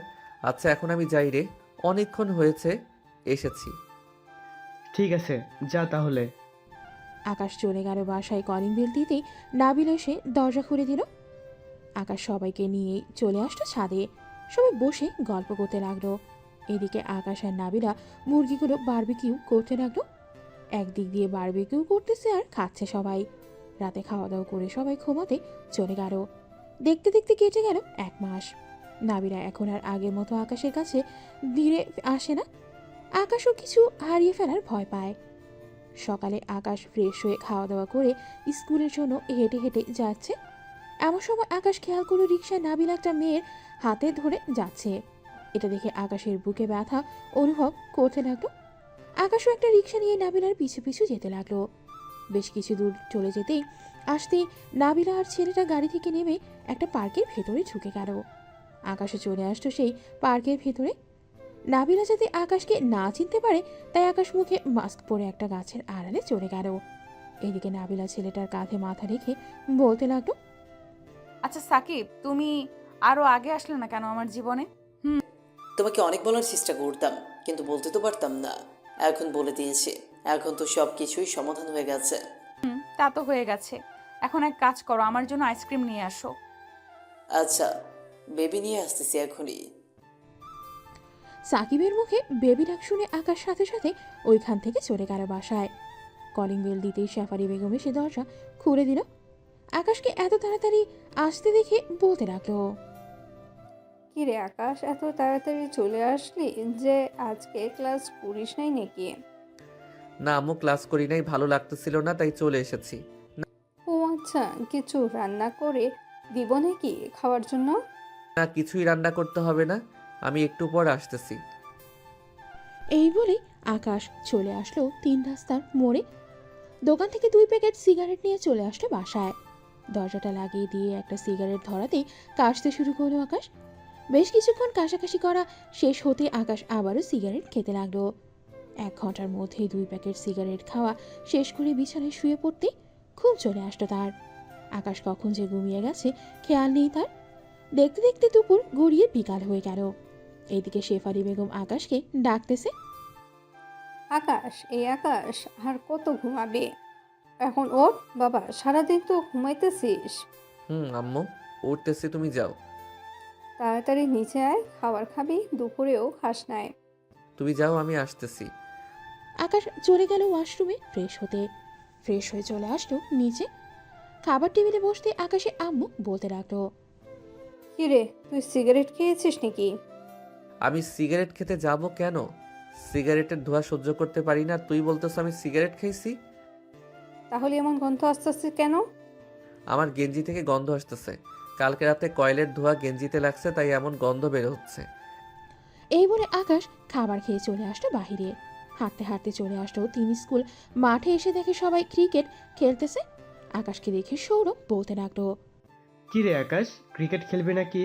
আচ্ছা এখন আমি যাই রে, অনেকক্ষণ হয়েছে, এসেছি। ঠিক আছে, যা তাহলে। আকাশ চলে গেল বাসায়। কলিং বেল দিতেই নাবিল এসে দরজা খুলে দিল। আকাশ সবাইকে নিয়ে চলে আসলো ছাদে। সবাই বসে গল্প করতে লাগলো। এদিকে আকাশ আর নাবিলা মুরগিগুলো বারবিকিউ করতে লাগলো। একদিক দিয়ে বারবিকিউ করতেছে আর খাচ্ছে সবাই। রাতে খাওয়া দাওয়া করে সবাই ঘুমাতে চলে গেল। দেখতে দেখতে কেটে গেল 1 মাস। নাবিলা এখন আর আগের মতো আকাশের কাছে ধীরে আসে না। আকাশও কিছু হারিয়ে ফেলার ভয় পায়। সকালে আকাশ ফ্রেশ হয়ে খাওয়া দাওয়া করে স্কুলের জন্য হেঁটে হেঁটে যাচ্ছে। এমন সময় আকাশ খেয়াল করলো রিকশায় নাবিলা একটা মেয়ের হাতে ধরে যাচ্ছে। এটা দেখে আকাশের বুকে ব্যথা অনুভব করতে লাগলো। আকাশও একটা রিকশা নিয়ে নাবিলার পিছু পিছু যেতে লাগলো। বেশ কিছু দূর চলে যেতেই আসতেই নাবিলা আর ছেলেটা গাড়ি থেকে নেমে একটা পার্কের ভেতরে ঢুকে গেল। আকাশে চলে আসতো সেই পার্কের ভেতরে। নাবিলা যাতে আকাশকে না চিনতে পারে তাই আকাশ মুখে মাস্ক পরে একটা গাছের আড়ালে চলে গেল। এদিকে নাবিলা ছেলেটার কাঁধে মাথা রেখে বলতে লাগলো, আচ্ছা সাকিব, তুমি আরো আগে আসলে না কেন আমার জীবনে? তোমাকে অনেক বলার চেষ্টা করতাম, কিন্তু বলতে তো পারতাম না। এখন বলে দিয়েছি, এখন তো সব কিছুই সমাধান হয়ে গেছে। তা তো হয়ে গেছে। এখন এক কাজ করো, আমার জন্য আইসক্রিম নিয়ে আসো। আচ্ছা, বেবি নিয়ে আসতেছি এখনই। সাকিবের মুখে বেবি ডাক শুনে আকাশ সাথে সাথে ওইখান থেকে চলে গেল বাসায়। কলিং বেল দিতেই শেফালি বেগম এসে দরজা খুলে দিল। আকাশকে এত তাড়াতাড়ি আসতে দেখে বলতে লাগলো, কিরে আকাশ, এত তাড়াতাড়ি চলে আসলি যে? আজকে ক্লাস করিস নাই নাকি? না আম্মু, ক্লাস করি নাই, ভালো লাগতেছিল না তাই চলে এসেছি। ও আচ্ছা, কিছু রান্না করে দিব নাকি খাওয়ার জন্য? না, কিছুই রান্না করতে হবে না, আমি একটু পর আসতেছি। এই বলে আকাশ চলে আসলো 3 রাস্তার মোড়ে। দোকান থেকে 2 প্যাকেট সিগারেট নিয়ে চলে আসলো বাসায়। দরজাটা লাগিয়ে দিয়ে একটা সিগারেট ধরাতেই কাশতে শুরু করলো আকাশ। বেশ কিছুক্ষণ কাশাকাশি করা শেষ হতে আকাশ আবারও সিগারেট খেতে লাগলো। 1 ঘন্টার মধ্যেই 2 প্যাকেট সিগারেট খাওয়া শেষ করে বিছানায় শুয়ে পড়তে খুব চলে আসলো তার। আকাশ কখন যে ঘুমিয়ে গেছে খেয়াল নেই তার। দেখতে দেখতে দুপুর গড়িয়ে বিকাল হয়ে গেল। এইদিকে শেফালি বেগম আকাশকে ডাকতেছে, আকাশ, এই আকাশ আর কত ঘুমাবে? এখন ওঠ বাবা, সারাদিন তো ঘুমাইতেছিস। আম্মু, উঠতেছি, তুমি যাও। তাড়াতাড়ি নিচে আয়, খাবার খাবি, দুপুরেও খাস নাই। তুমি যাও, আমি আসতেছি। আকাশ চলে গেল ওয়াশরুমে ফ্রেশ হতে। ফ্রেশ হয়ে চলে আসলো নিচে। খাবার টেবিলে বসতে আকাশে আম্মু বলতে লাগলো, কিরে, তুই সিগারেট খেয়েছিস নাকি? আমি সিগারেট খেতে যাব কেন? সিগারেটের ধোঁয়া সহ্য করতে পারি না, তুই বলতেছ আমি সিগারেট খাইছি? তাহলে এমন গন্ধ আসতেছে কেন? আমার গেঞ্জি থেকে গন্ধ আসতেছে। কালকে রাতে কয়েলের ধোঁয়া গেঞ্জিতে লাগছে, তাই এমন গন্ধ বের হচ্ছে। এই বলে আকাশ খাবার খেয়ে চলে আসলো বাহিরে। হাঁটতে হাঁটতে চলে আসলো 3 স্কুল মাঠে। এসে দেখে সবাই ক্রিকেট খেলতেছে। আকাশকে দেখে সৌরভ বলতে লাগলো, কি রে আকাশ, ক্রিকেট খেলবি নাকি?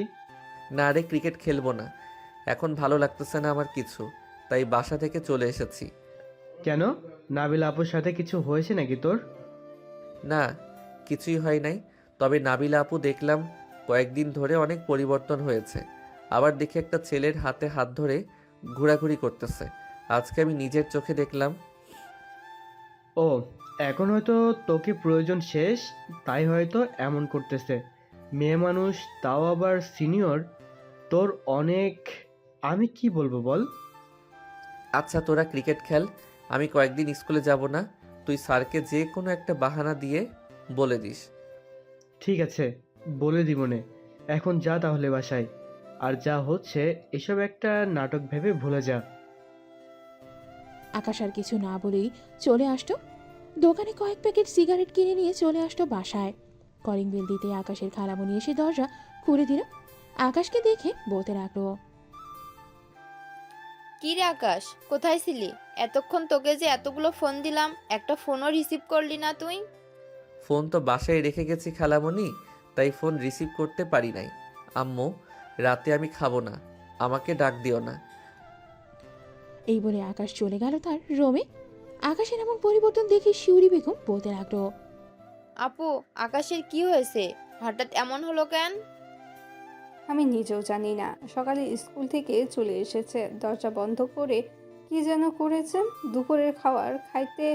না রে, ক্রিকেট খেলবো না, এখন ভালো লাগতেছে না আমার কিছু, তাই বাসা থেকে চলে এসেছি। কেন, নাবিলা আপুর সাথে কিছু হয়েছে নাকি তোর? না, কিছুই হয় নাই, তবে নাবিলা আপু দেখলাম কয়েকদিন ধরে অনেক পরিবর্তন হয়েছে। আবার দেখি একটা ছেলের হাতে হাত ধরে ঘোরাঘুরি করতেছে। আজকে আমি নিজের চোখে দেখলাম। ও, এখন হয়তো তোকে প্রয়োজন শেষ, তাই হয়তো এমন করতেছে। মেয়ে মানুষ, তাও আবার সিনিয়র, তোর অনেক, আমি কি বলবো বল। আচ্ছা তোরা ক্রিকেট খেল, আমি কয়েকদিন স্কুলে যাব না। তুই স্যারকে যে কোনো একটা বাহানা দিয়ে বলে দিস। ঠিক আছে, বলে দিবনে। এখন যা তাহলে বাসায়। আর যা হচ্ছে এসব একটা নাটক ভেবে ভুলে যা। আকাশ আর কিছু না বলেই চলে আসতো দোকানে। কয়েক প্যাকেট সিগারেট কিনে নিয়ে চলে আসতো বাসায়। কলিং বেল দিতে আকাশের খালামণি এসে দরজা খুলে দিল। আকাশকে দেখে বলতে লাগলো, কি রে আকাশ, কোথায় ছিলি? এতক্ষণ তোকে যে এতগুলো ফোন দিলাম, একটা ফোনও রিসিভ করলি না তুই। ফোন তো বাসায় রেখে গেছি খালামণি, তাই ফোন রিসিভ করতে পারি নাই। আম্মু, রাতে আমি খাবো না, আমাকে ডাক দিও না। এই বলে আকাশ চলে গেল তার রুমে। আকাশের এমন পরিবর্তন দেখে শিউরি বেগম বলতে লাগলো, আপু, আকাশের কি হয়েছে? হঠাৎ এমন হলো কেন? আমি নিজেও জানি না। সকালে স্কুল থেকে চলে এসেছে, দরজা বন্ধ করে কি যেন করেছেন। দুপুরের খাবার খাইতে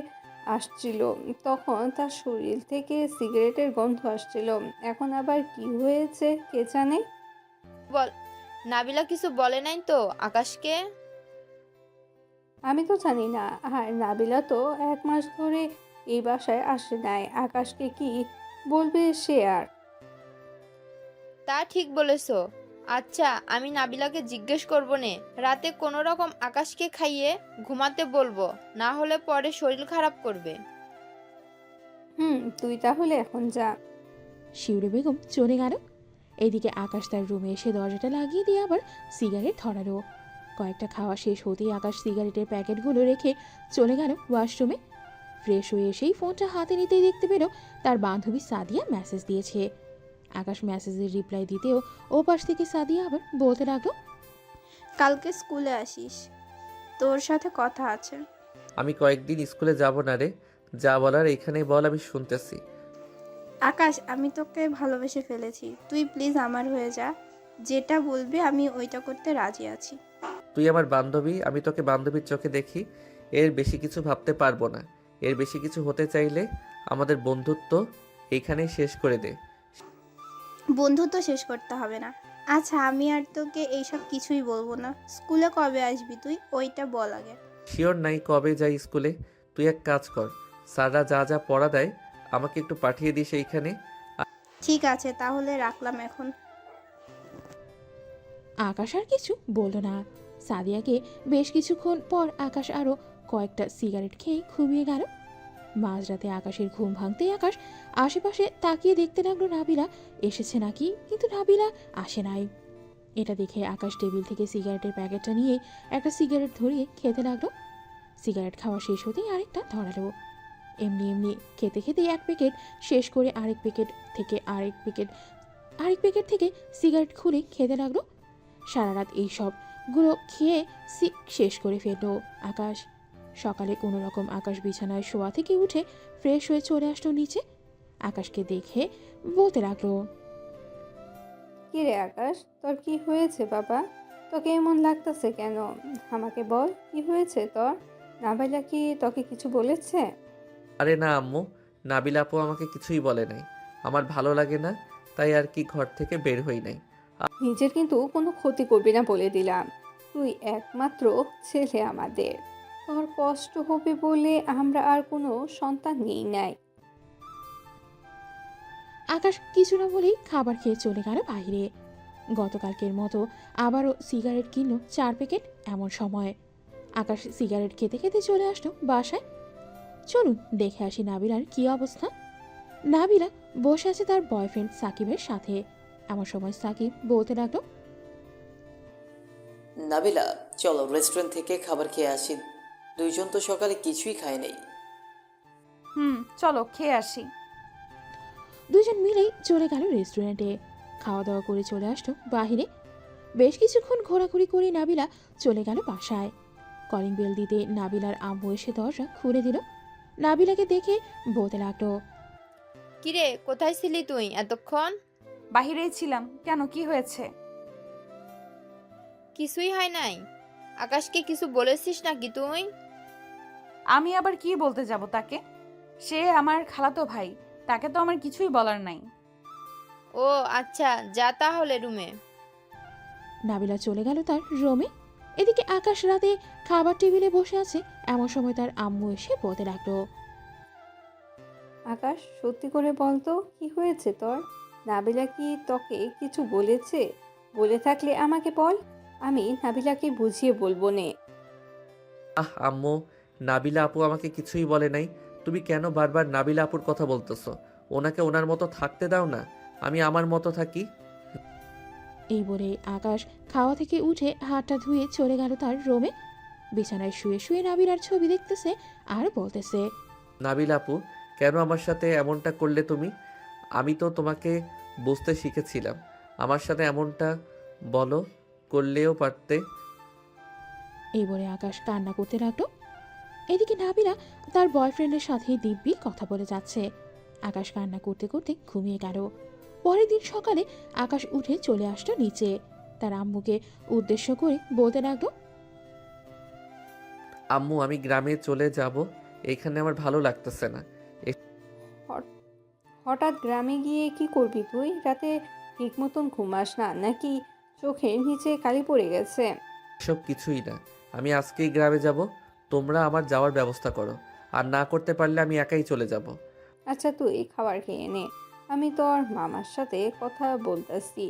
আসছিল, তখন তার শরীর থেকে সিগারেটের গন্ধ আসছিল। এখন আবার কি হয়েছে কে জানে। বল, নাবিলা কিছু বলে নাই তো আকাশকে? আমি তো জানি না। আর নাবিলা তো 1 মাস ধরে এই বাসায় আসে নাই, আকাশকে কি বলবে সে আর। তা ঠিক বলেছো। আচ্ছা, আমি নাবিলাকে জিজ্ঞেস করবো নে। রাতে কোনো রকম আকাশকে খাইয়ে ঘুমাতে বলবো, না হলে পরে শরীর খারাপ করবে। তুই তাহলে এখন যা। শিউরে বেগম চলে গেল। এদিকে আকাশ তার রুমে এসে দরজাটা লাগিয়ে দিয়ে আবার সিগারেট ধরালো। কয়েকটা খাওয়া শেষ হতেই আকাশ সিগারেটের প্যাকেটগুলো রেখে চলে গেল ওয়াশরুমে। ফ্রেশ হয়ে এসেই ফোনটা হাতে নিতেই দেখতে পেল তার বান্ধবী সাদিয়া মেসেজ দিয়েছে। আকাশ মেসেজের রিপ্লাই দিতেও ওপাশ থেকে সাদিয়া আবার বলতে লাগলো, কালকে স্কুলে আসিস, তোর সাথে কথা আছে। আমি কয়েকদিন স্কুলে যাব না রে, যা বলার এখানেই বল, আমি শুনতেছি। আকাশ, আমি তোকে ভালোবেসে ফেলেছি, তুই প্লিজ আমার হয়ে যা। যেটা বলবি আমি ওইটা করতে রাজি আছি। তুই আমার বান্ধবী, আমি তোকে বান্ধবীর চোখে দেখি। এর বেশি কিছু ভাবতে পারবো না। এর বেশি কিছু হতে চাইলে আমাদের বন্ধুত্ব এইখানেই শেষ করে দে। বন্ধুত্ব শেষ করতে হবে না। আচ্ছা, আমি আর তোকে এইসব কিছুই বলবো না। স্কুলে কবে আসবি তুই, ওইটা বল আগে। শিওর নাই কবে যাই স্কুলে। তুই এক কাজ কর, স্যাররা যা যা পড়া দেয় আমাকে একটু পাঠিয়ে দিস এইখানে। ঠিক আছে, তাহলে রাখলাম এখন। আকাশ আর কিছু বলল না। সাদিয়াকে বেশ কিছুক্ষণ পর আকাশ আরও কয়েকটা সিগারেট খেয়ে ঘুমিয়ে গেল। মাঝরাতে আকাশের ঘুম ভাঙতেই আকাশ আশেপাশে তাকিয়ে দেখতে লাগলো নাবিলা এসেছে নাকি, কিন্তু নাবিলা আসে নাই। এটা দেখে আকাশ টেবিল থেকে সিগারেটের প্যাকেটটা নিয়ে একটা সিগারেট ধরিয়ে খেতে লাগলো। সিগারেট খাওয়া শেষ হতেই আরেকটা ধরালো। এমনি এমনি খেতে খেতে এক প্যাকেট শেষ করে আরেক প্যাকেট থেকে সিগারেট খুলে খেতে লাগলো। সারা রাত এই সবগুলো খেয়ে শেষ করে ফেললো আকাশ। সকালে কোনো রকম আকাশ বিছানায় শোয়া থেকে উঠে ফ্রেশ হয়ে চলে আসলো নিচে। আকাশকে দেখে বলতে লাগলো, কি রে আকাশ, তোর কি হয়েছে বাবা? তোকে এমন লাগতেছে কেন? আমাকে বল, কি হয়েছে তোর? নাবিলা কি তোকে কিছু বলেছে? আরে না আম্মু, নাবিলা আপু আমাকে কিছুই বলে নাই। আমার ভালো লাগে না, তাই আর কি ঘর থেকে বের হই নাই। নিজের কিন্তু কোনো ক্ষতি করবি না বলে দিলাম। তুই একমাত্র ছেলে আমাদের। তোর কষ্ট হবে বলে আমরা আর কোনো সন্তান নেই নাই। আকাশ কিছু না বলেই খাবার খেয়ে চলে গেল বাইরে। গতকালকের মতো আবারও সিগারেট কিনলো 4 প্যাকেট। এমন সময় আকাশ সিগারেট খেতে খেতে চলে আসলো বাসায়। চলুন দেখে আসি নাবিলার কি অবস্থা। নাবিলা বসে আছে তার বয়ফ্রেন্ড সাকিবের সাথে। এমন সময় সাকিব বলতে লাগলো, নাবিলা, চলো রেস্টুরেন্ট থেকে খাবার খেয়ে আসি। দুইজন তো সকালে কিছুই খায় নাই। চলো খেয়ে আসি। দুজন মিলেই চলে গেল রেস্টুরেন্টে। খাওয়া দাওয়া করে চলে আসলো বাহিরে। বেশ কিছুক্ষণ ঘোরাঘুরি করে নাবিলা চলে গেল বাসায়। কলিং বেল দিতে নাবিলার আম্মু এসে দরজা খুলে দিল। নাবিলাকে দেখে বলতে লাগলো, কিরে, কোথায় ছিলি তুই এতক্ষণ? বাহিরেই ছিলাম। কেন, কি হয়েছে? কিছুই হয় নাই। আকাশকে কিছু বলেছিস নাকি তুই? আমি আবার কি বলতে যাব তাকে? সে আমার খালাতো ভাই, তাকে তো আমার কিছুই বলার নাই। ও আচ্ছা, যা তাহলে রুমে। নাবিলা চলে গেল তার রুমে। এদিকে আকাশ রাতে খাবার টেবিলে বসে আছে। এমন সময় তার আম্মু এসে বলতে লাগলো, আকাশ, সত্যি করে বলতো কি হয়েছে তোর? নাবিলা কি তোকে কিছু বলেছে? বলে থাকলে আমাকে বল, আমি নাবিলাকে বুঝিয়ে বলবো নে। আম্মু, নাবিলা আপু আমাকে কিছুই বলে নাই। তুমি কেন বারবার নাবিলা আপুর কথা বলতেছো? ওনাকে ওনার মতো থাকতে দাও না, আমি আমার মতো থাকি। এই বলে আকাশ খাওয়া থেকে উঠে হাতটা ধুয়ে চলে গেল তার রুমে। বিছানায় শুয়ে শুয়ে নাবিলার ছবি দেখতেছে আর বলতেছে, নাবিলা আপু, কেন আমার সাথে এমনটা করলে তুমি? আমি তো তোমাকে বুঝতে শিখেছিলাম। আমার সাথে এমনটা বলো করলেও পারতে। এই বলে আকাশ কান্না করতে লাগলো। এদিকে নাবিলা তার বয়ফ্রেন্ডের সাথে দিব্যি কথা বলে যাচ্ছে। আকাশ কান্না করতে করতে ঘুমিয়ে গেল। পরের দিন সকালে আকাশ উঠে চলে আসলো নিচে। তার আম্মুকে উদ্দেশ্য করে বলতে লাগলো, আম্মু আমি গ্রামে চলে যাব, এইখানে আমার ভালো লাগতেছে না। হঠাৎ গ্রামে গিয়ে কি করবি তুই? রাতে ঠিক মতন ঘুমাস না নাকি চোখের নিচে কালি পড়ে গেছে? এসব কিছুই না, আমি আজকেই গ্রামে যাব। তোমরা আমার যাওয়ার ব্যবস্থা করো, আর না করতে পারলে আমি একাই চলে যাব। আচ্ছা তুই খাবার খেয়ে নে, আমি তোর মামার সাথে কথা বলতেছি।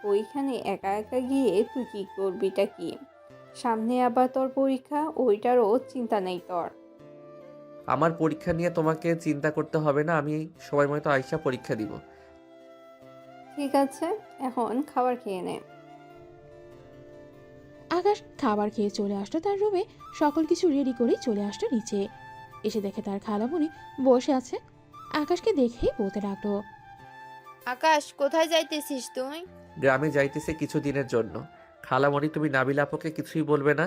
ওইখানে একা একা গিয়ে তুই কি করবিটা কি? সামনে আবার তোর পরীক্ষা, ওইটারও চিন্তা নেই তোর। আমার পরীক্ষা নিয়ে তোমাকে চিন্তা করতে হবে না, আমি সময় মতো আইসা পরীক্ষা দিব। ঠিক আছে, এখন খাবার খেয়ে নে। আকাশ খাবার খেয়ে চলে আসলো তার রুমে। সকল কিছু রেডি করে চলে আসলো নিচে। এসে দেখে তার খালামণি বসে আছে। আকাশকে দেখেই বলতে লাগলো, আকাশ, কোথায় যাইতেছিস তুই? গ্রামে যাইতেছে কিছুদিনের জন্য। খালামণি তুমি নাবিলা আপুকে কিছুই বলবে না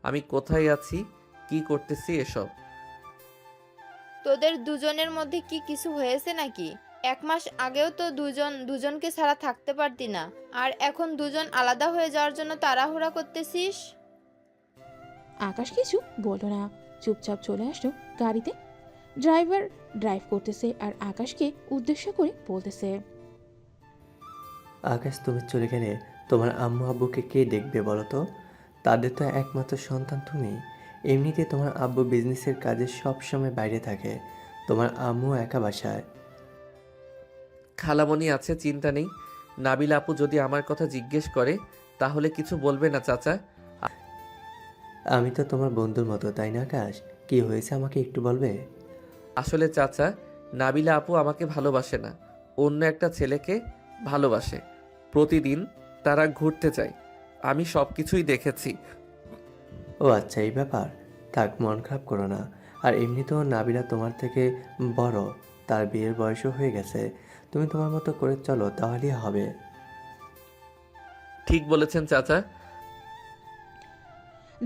আমি কোথায় আছি, কি করতেছি এসব। তোদের দুজনের মধ্যে কি কিছু হয়েছে নাকি? 1 মাস আগেও তো দুজনকে ছাড়া থাকতে পারতি না, আর এখন দুজন আলাদা হয়ে যাওয়ার জন্য তাড়াহুড়া করতেছিস। আকাশ কিছু বলল না, চুপচাপ চলে আসলো গাড়িতে। ড্রাইভার ড্রাইভ করতেছে আর আকাশকে উদ্দেশ্য করে বলতেছে, আকাশ তুমি চলে গেলে তোমার আম্মু আব্বুকে কে দেখবে বলো তো? তাদের তো একমাত্র সন্তান তুমি। এমনিতে তোমার আব্বু বিজনেসের কাজে সব সময় বাইরে থাকে, তোমার আম্মু একা বাসায়। খালামণি আছে, চিন্তা নেই। নাবিলা আপু যদি আমার কথা জিজ্ঞেস করে তাহলে কিছু বলবে না চাচা। আমি তো তোমার বন্ধুর মতো, তাই না আকাশ? কি হয়েছে আমাকে একটু বলবে? আসলে চাচা, নাবিলা আপু আমাকে ভালোবাসে না, অন্য একটা ছেলেকে ভালোবাসে। প্রতিদিন তারা ঘুরতে যায়, আমি সব কিছুই দেখেছি। ও আচ্ছা, এই ব্যাপার। থাক, মন খারাপ করো না। আর এমনিতেও নাবিলা তোমার থেকে বড়, তার বিয়ের বয়সও হয়ে গেছে। তুমি তোমার মতো করে চলো, তাহলেই হবে। ঠিক বলেছেন চাচা।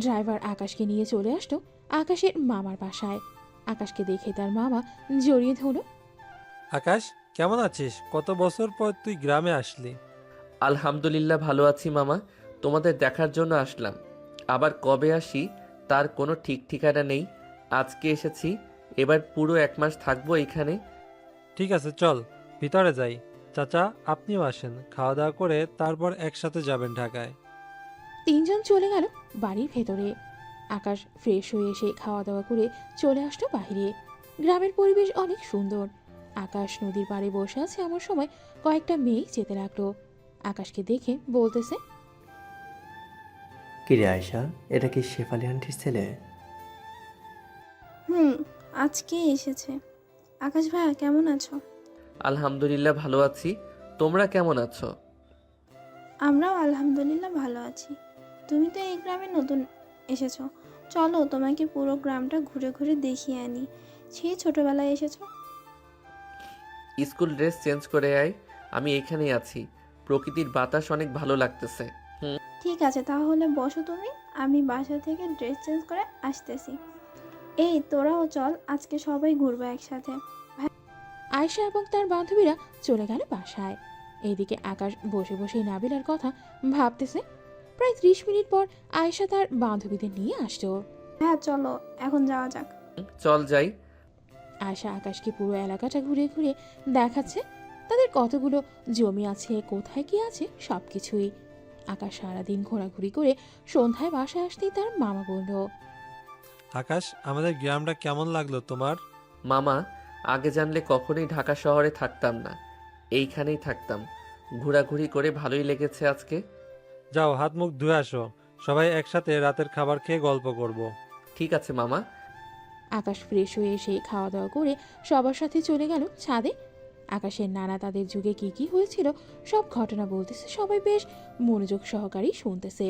ড্রাইভার আকাশকে নিয়ে চলে আসলো আকাশের মামার বাসায়। আকাশকে দেখে তার মামা জড়িয়ে ধরল। আকাশ, কেমন আছিস? কত বছর পর তুই গ্রামে আসলি। আলহামদুলিল্লাহ ভালো আছি মামা, তোমাদের দেখার জন্য আসলাম। আবার কবে আসি তার কোনো ঠিক ঠিকানা নেই। আজকে এসেছি, এবার পুরো 1 মাস থাকবো এখানে। ঠিক আছে, চল ভিতরে যাই। চাচা, আপনিও আসেন, খাওয়া দাওয়া করে তারপর একসাথে যাবেন ঢাকায়। তিনজন চলে গেল বাড়ির ভেতরে। আকাশ ফ্রেশ হয়ে এসে খাওয়া দাওয়া করে চলে আসলো বাইরে। গ্রামের পরিবেশ অনেক সুন্দর। আকাশ নদীর পাড়ে বসে আছে এমন সময় কয়েকটা মেয়ে যেতে লাগলো। আকাশকে দেখে বলতেছে, কিরে আয়শা, এটা কি শেফালি আন্টির ছেলে? আজকে এসেছে। আকাশ ভাইয়া কেমন আছো? আলহামদুলিল্লাহ ভালো আছি, তোমরা কেমন আছো? আমরাও আলহামদুলিল্লাহ ভালো আছি। তুমি তো এই গ্রামে নতুন এসেছো, চলো তোমাকে পুরো গ্রামটা ঘুরে ঘুরে দেখিয়ে আনি। সেই ছোটবেলায় এসেছো। স্কুল ড্রেস চেঞ্জ করে আয়, আমি এখানেই আছি। প্রকৃতির বাতাস অনেক ভালো লাগতেছে। ঠিক আছে, তাহলে বসো তুমি, আমি বাসা থেকে ড্রেস চেঞ্জ করে আসতেছি। এই তোরাও চল, আজকে সবাই ঘুরবো একসাথে। আয়শা এবং তার বান্ধবীরা চলে গেল বাসায়। এইদিকে আকাশ বসে বসে নাবিলার কথা ভাবতেছে। প্রায় 30 মিনিট পর আয়শা তার বান্ধবীদের নিয়ে আসলো। হ্যাঁ চলো, এখন যাওয়া যাক। চল যাই। আয়শা আকাশকে পুরো এলাকাটা ঘুরে ঘুরে দেখাচ্ছে। তাদের কতগুলো জমি আছে, কোথায় কি আছে সবকিছুই। আকাশ সারাদিন ঘোরাঘুরি করে সন্ধ্যায় বাসায় আসতেই তার মামা বলল, আকাশ, আমাদের গ্রামটা কেমন লাগলো তোমার? মামা, আগে জানলে কখনোই ঢাকা শহরে থাকতাম না, এইখানেই থাকতাম। ঘোরাঘুরি করে ভালোই লেগেছে আজকে। যাও, হাত মুখ ধুয়ে আসো, সবাই একসাথে রাতের খাবার খেয়ে গল্প করব। ঠিক আছে মামা। আকাশ ফ্রেশ হয়ে এসে খাওয়া দাওয়া করে সবার সাথে চলে গেল ছাদে। আকাশের নানা তাদের যুগে কি কি হয়েছিল সব ঘটনা বলতেছে। সবাই বেশ মনোযোগ সহকারেই শুনতেছে।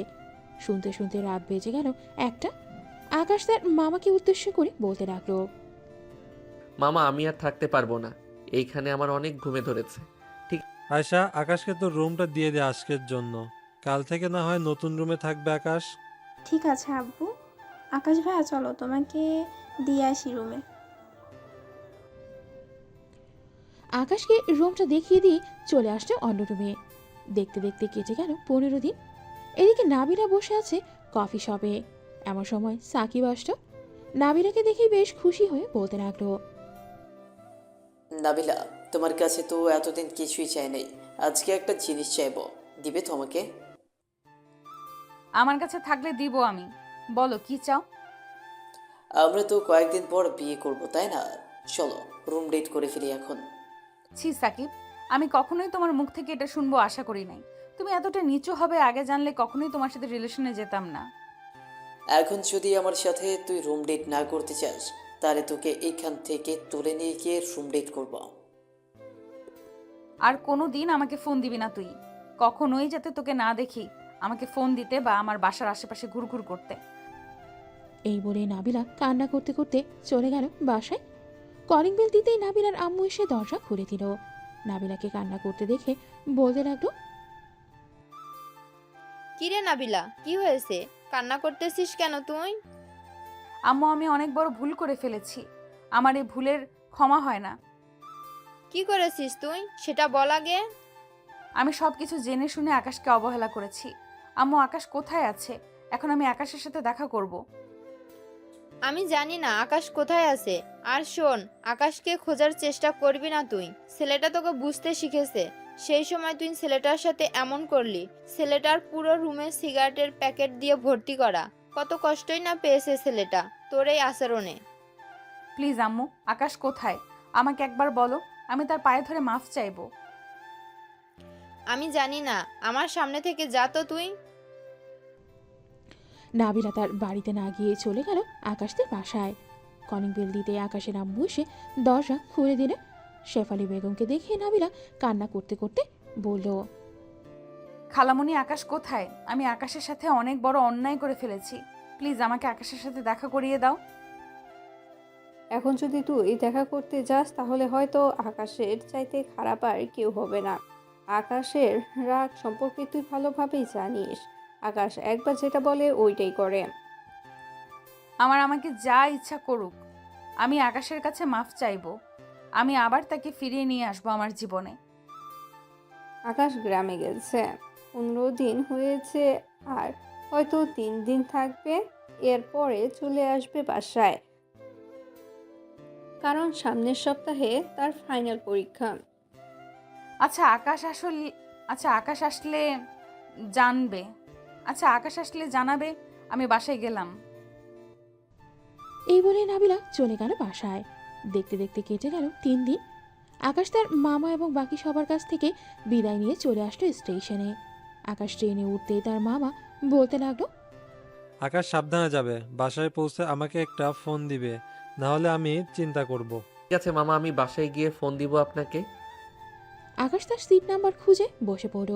শুনতে শুনতে রাত বেজে গেল 1টা। আকাশ তার মামাকে উদ্দেশ্য করে বলতে লাগলো, মামা আমি আর থাকতে পারবো না, এইখানে আমার অনেক ঘুমে ধরেছে। আয়শা, আকাশকে তো রুমটা দিয়ে দে আজকের জন্য, কাল থেকে না হয় নতুন রুমে থাকবে আকাশ। ঠিক আছে আব্বু। আকাশ ভাইয়া চলো তোমাকে দিয়ে আসি রুমে। আকাশকে রুমটা দেখিয়ে দিয়ে চলে আসছে অন্য রুমে। দেখতে দেখতে কেটে গেল 15 দিন। এদিকে নাবিলা বসে আছে কফি শপে। এমন সময় সাকিব আসলো। নাবিলাকে দেখে বেশ খুশি হয়ে বলতে লাগলো, নাবিলা, তোমার কাছে তো এতদিন কিছুই চাই নাই, আজকে একটা জিনিস চাইবো, দিবে তো আমাকে? আমার কাছে থাকলে দিব আমি। বলো কি চাও? আমরা তো কয়েকদিন পর বিয়ে করব, তাই না? চলো রুম ডেট করে ফেলি এখন। ছি সাকিব, আমি কখনোই তোমার মুখ থেকে এটা শুনবো আশা করি নাই। তুমি এতটা নিচু হবে আগে জানলে কখনোই তোমার সাথে রিলেশনে যেতাম না। এখন যদি আমার সাথে তুই রুম ডেট না করতে চাস, তাহলে তোকে এখান থেকে তুলে নিয়ে গিয়ে রুম ডেট করব। আর কোনো দিন আমাকে ফোন দিবি না তুই। কখনোই যাতে তোকে না দেখি আমাকে ফোন দিতে বা আমার বাসার আশেপাশে ঘুরঘুর করতে। এই বলে নাবিলা কান্না করতে করতে চলে গেল বাসায়। কলিং বেল দিতেই নাবিলার আম্মু এসে দরজা খুলে দিল। নাবিলাকে কান্না করতে দেখে বলতে লাগলো, কিরে নাবিলা, কি হয়েছে? কান্না করতেছিস কেন তুই? আম্মু, আমি অনেক বড় ভুল করে ফেলেছি। আমার এই ভুলের ক্ষমা হয় না। কি করেছিস তুই সেটা বল আগে। আমি সব কিছু জেনে শুনে আকাশকে অবহেলা করেছি। আম্মু, আকাশ কোথায় আছে? এখন আমি আকাশের সাথে দেখা করব। আমি জানি না আকাশ কোথায় আছে। আর শোন, আকাশকে খোঁজার চেষ্টা করবি না তুই। ছেলেটা তোকে বুঝতে শিখেছে। সেই সময় তুই ছেলেটার সাথে এমন করলি। ছেলেটার পুরো রুমে সিগারেটের প্যাকেট দিয়ে ভর্তি করা। কত কষ্টই না পেয়েছে ছেলেটা তোর এই আচরণে। প্লিজ আম্মু, আকাশ কোথায় আমাকে একবার বলো। আমি তার পায়ে ধরে মাফ চাইবো। আমি জানি না, আমার সামনে থেকে যা তো তুই। নাবিলা তার বাড়িতে না গিয়ে চলে গেল আকাশদের বাসায়। কলিং বেল দিতে আকাশের আম্মু এসে দরজা খুলে দিলে। শেফালি বেগমকে দেখে নাবিলা কান্না করতে করতে বলল, খালামণি, আকাশ কোথায়? আমি আকাশের সাথে অনেক বড় অন্যায় করে ফেলেছি। প্লিজ আমাকে আকাশের সাথে দেখা করিয়ে দাও। এখন যদি তুই দেখা করতে যাস তাহলে হয়তো আকাশের চাইতে খারাপ আর কেউ হবে না। আকাশের রাগ সম্পর্কে তুই ভালোভাবেই জানিস। আকাশ একবার যেটা বলে ওইটাই করে। আমাকে যা ইচ্ছা করুক, আমি আকাশের কাছে মাফ চাইবো। আমি আবার তাকে ফিরিয়ে নিয়ে আসবো আমার জীবনে। আকাশ গ্রামে গেছে, 15 দিন হয়েছে, আর হয়তো 3 দিন থাকবে। এরপরে চলে আসবে বাসায়, কারণ সামনের সপ্তাহে তার ফাইনাল পরীক্ষা। আকাশ আসলে জানবে। আকাশ আসলে জানাবে। আমি বাসায় গেলাম। এই বলে নাবিলা চলে গেল বাসায়। দেখতে দেখতে কেটে গেল 3 দিন। আকাশ তার মামা এবং বাকি সবার কাছ থেকে বিদায় নিয়ে চলে আসলো স্টেশনে। আকাশ ট্রেনে উঠতেই তার মামা বলতে লাগলো, আকাশ সাবধানে যাবে, বাসায় পৌঁছে আমাকে একটা ফোন দিবে, না হলে আমি চিন্তা করব। ঠিক আছে মামা, আমি বাসায় গিয়ে ফোন দিব আপনাকে। আকাশ তার সিট নাম্বার খুঁজে বসে পড়ল।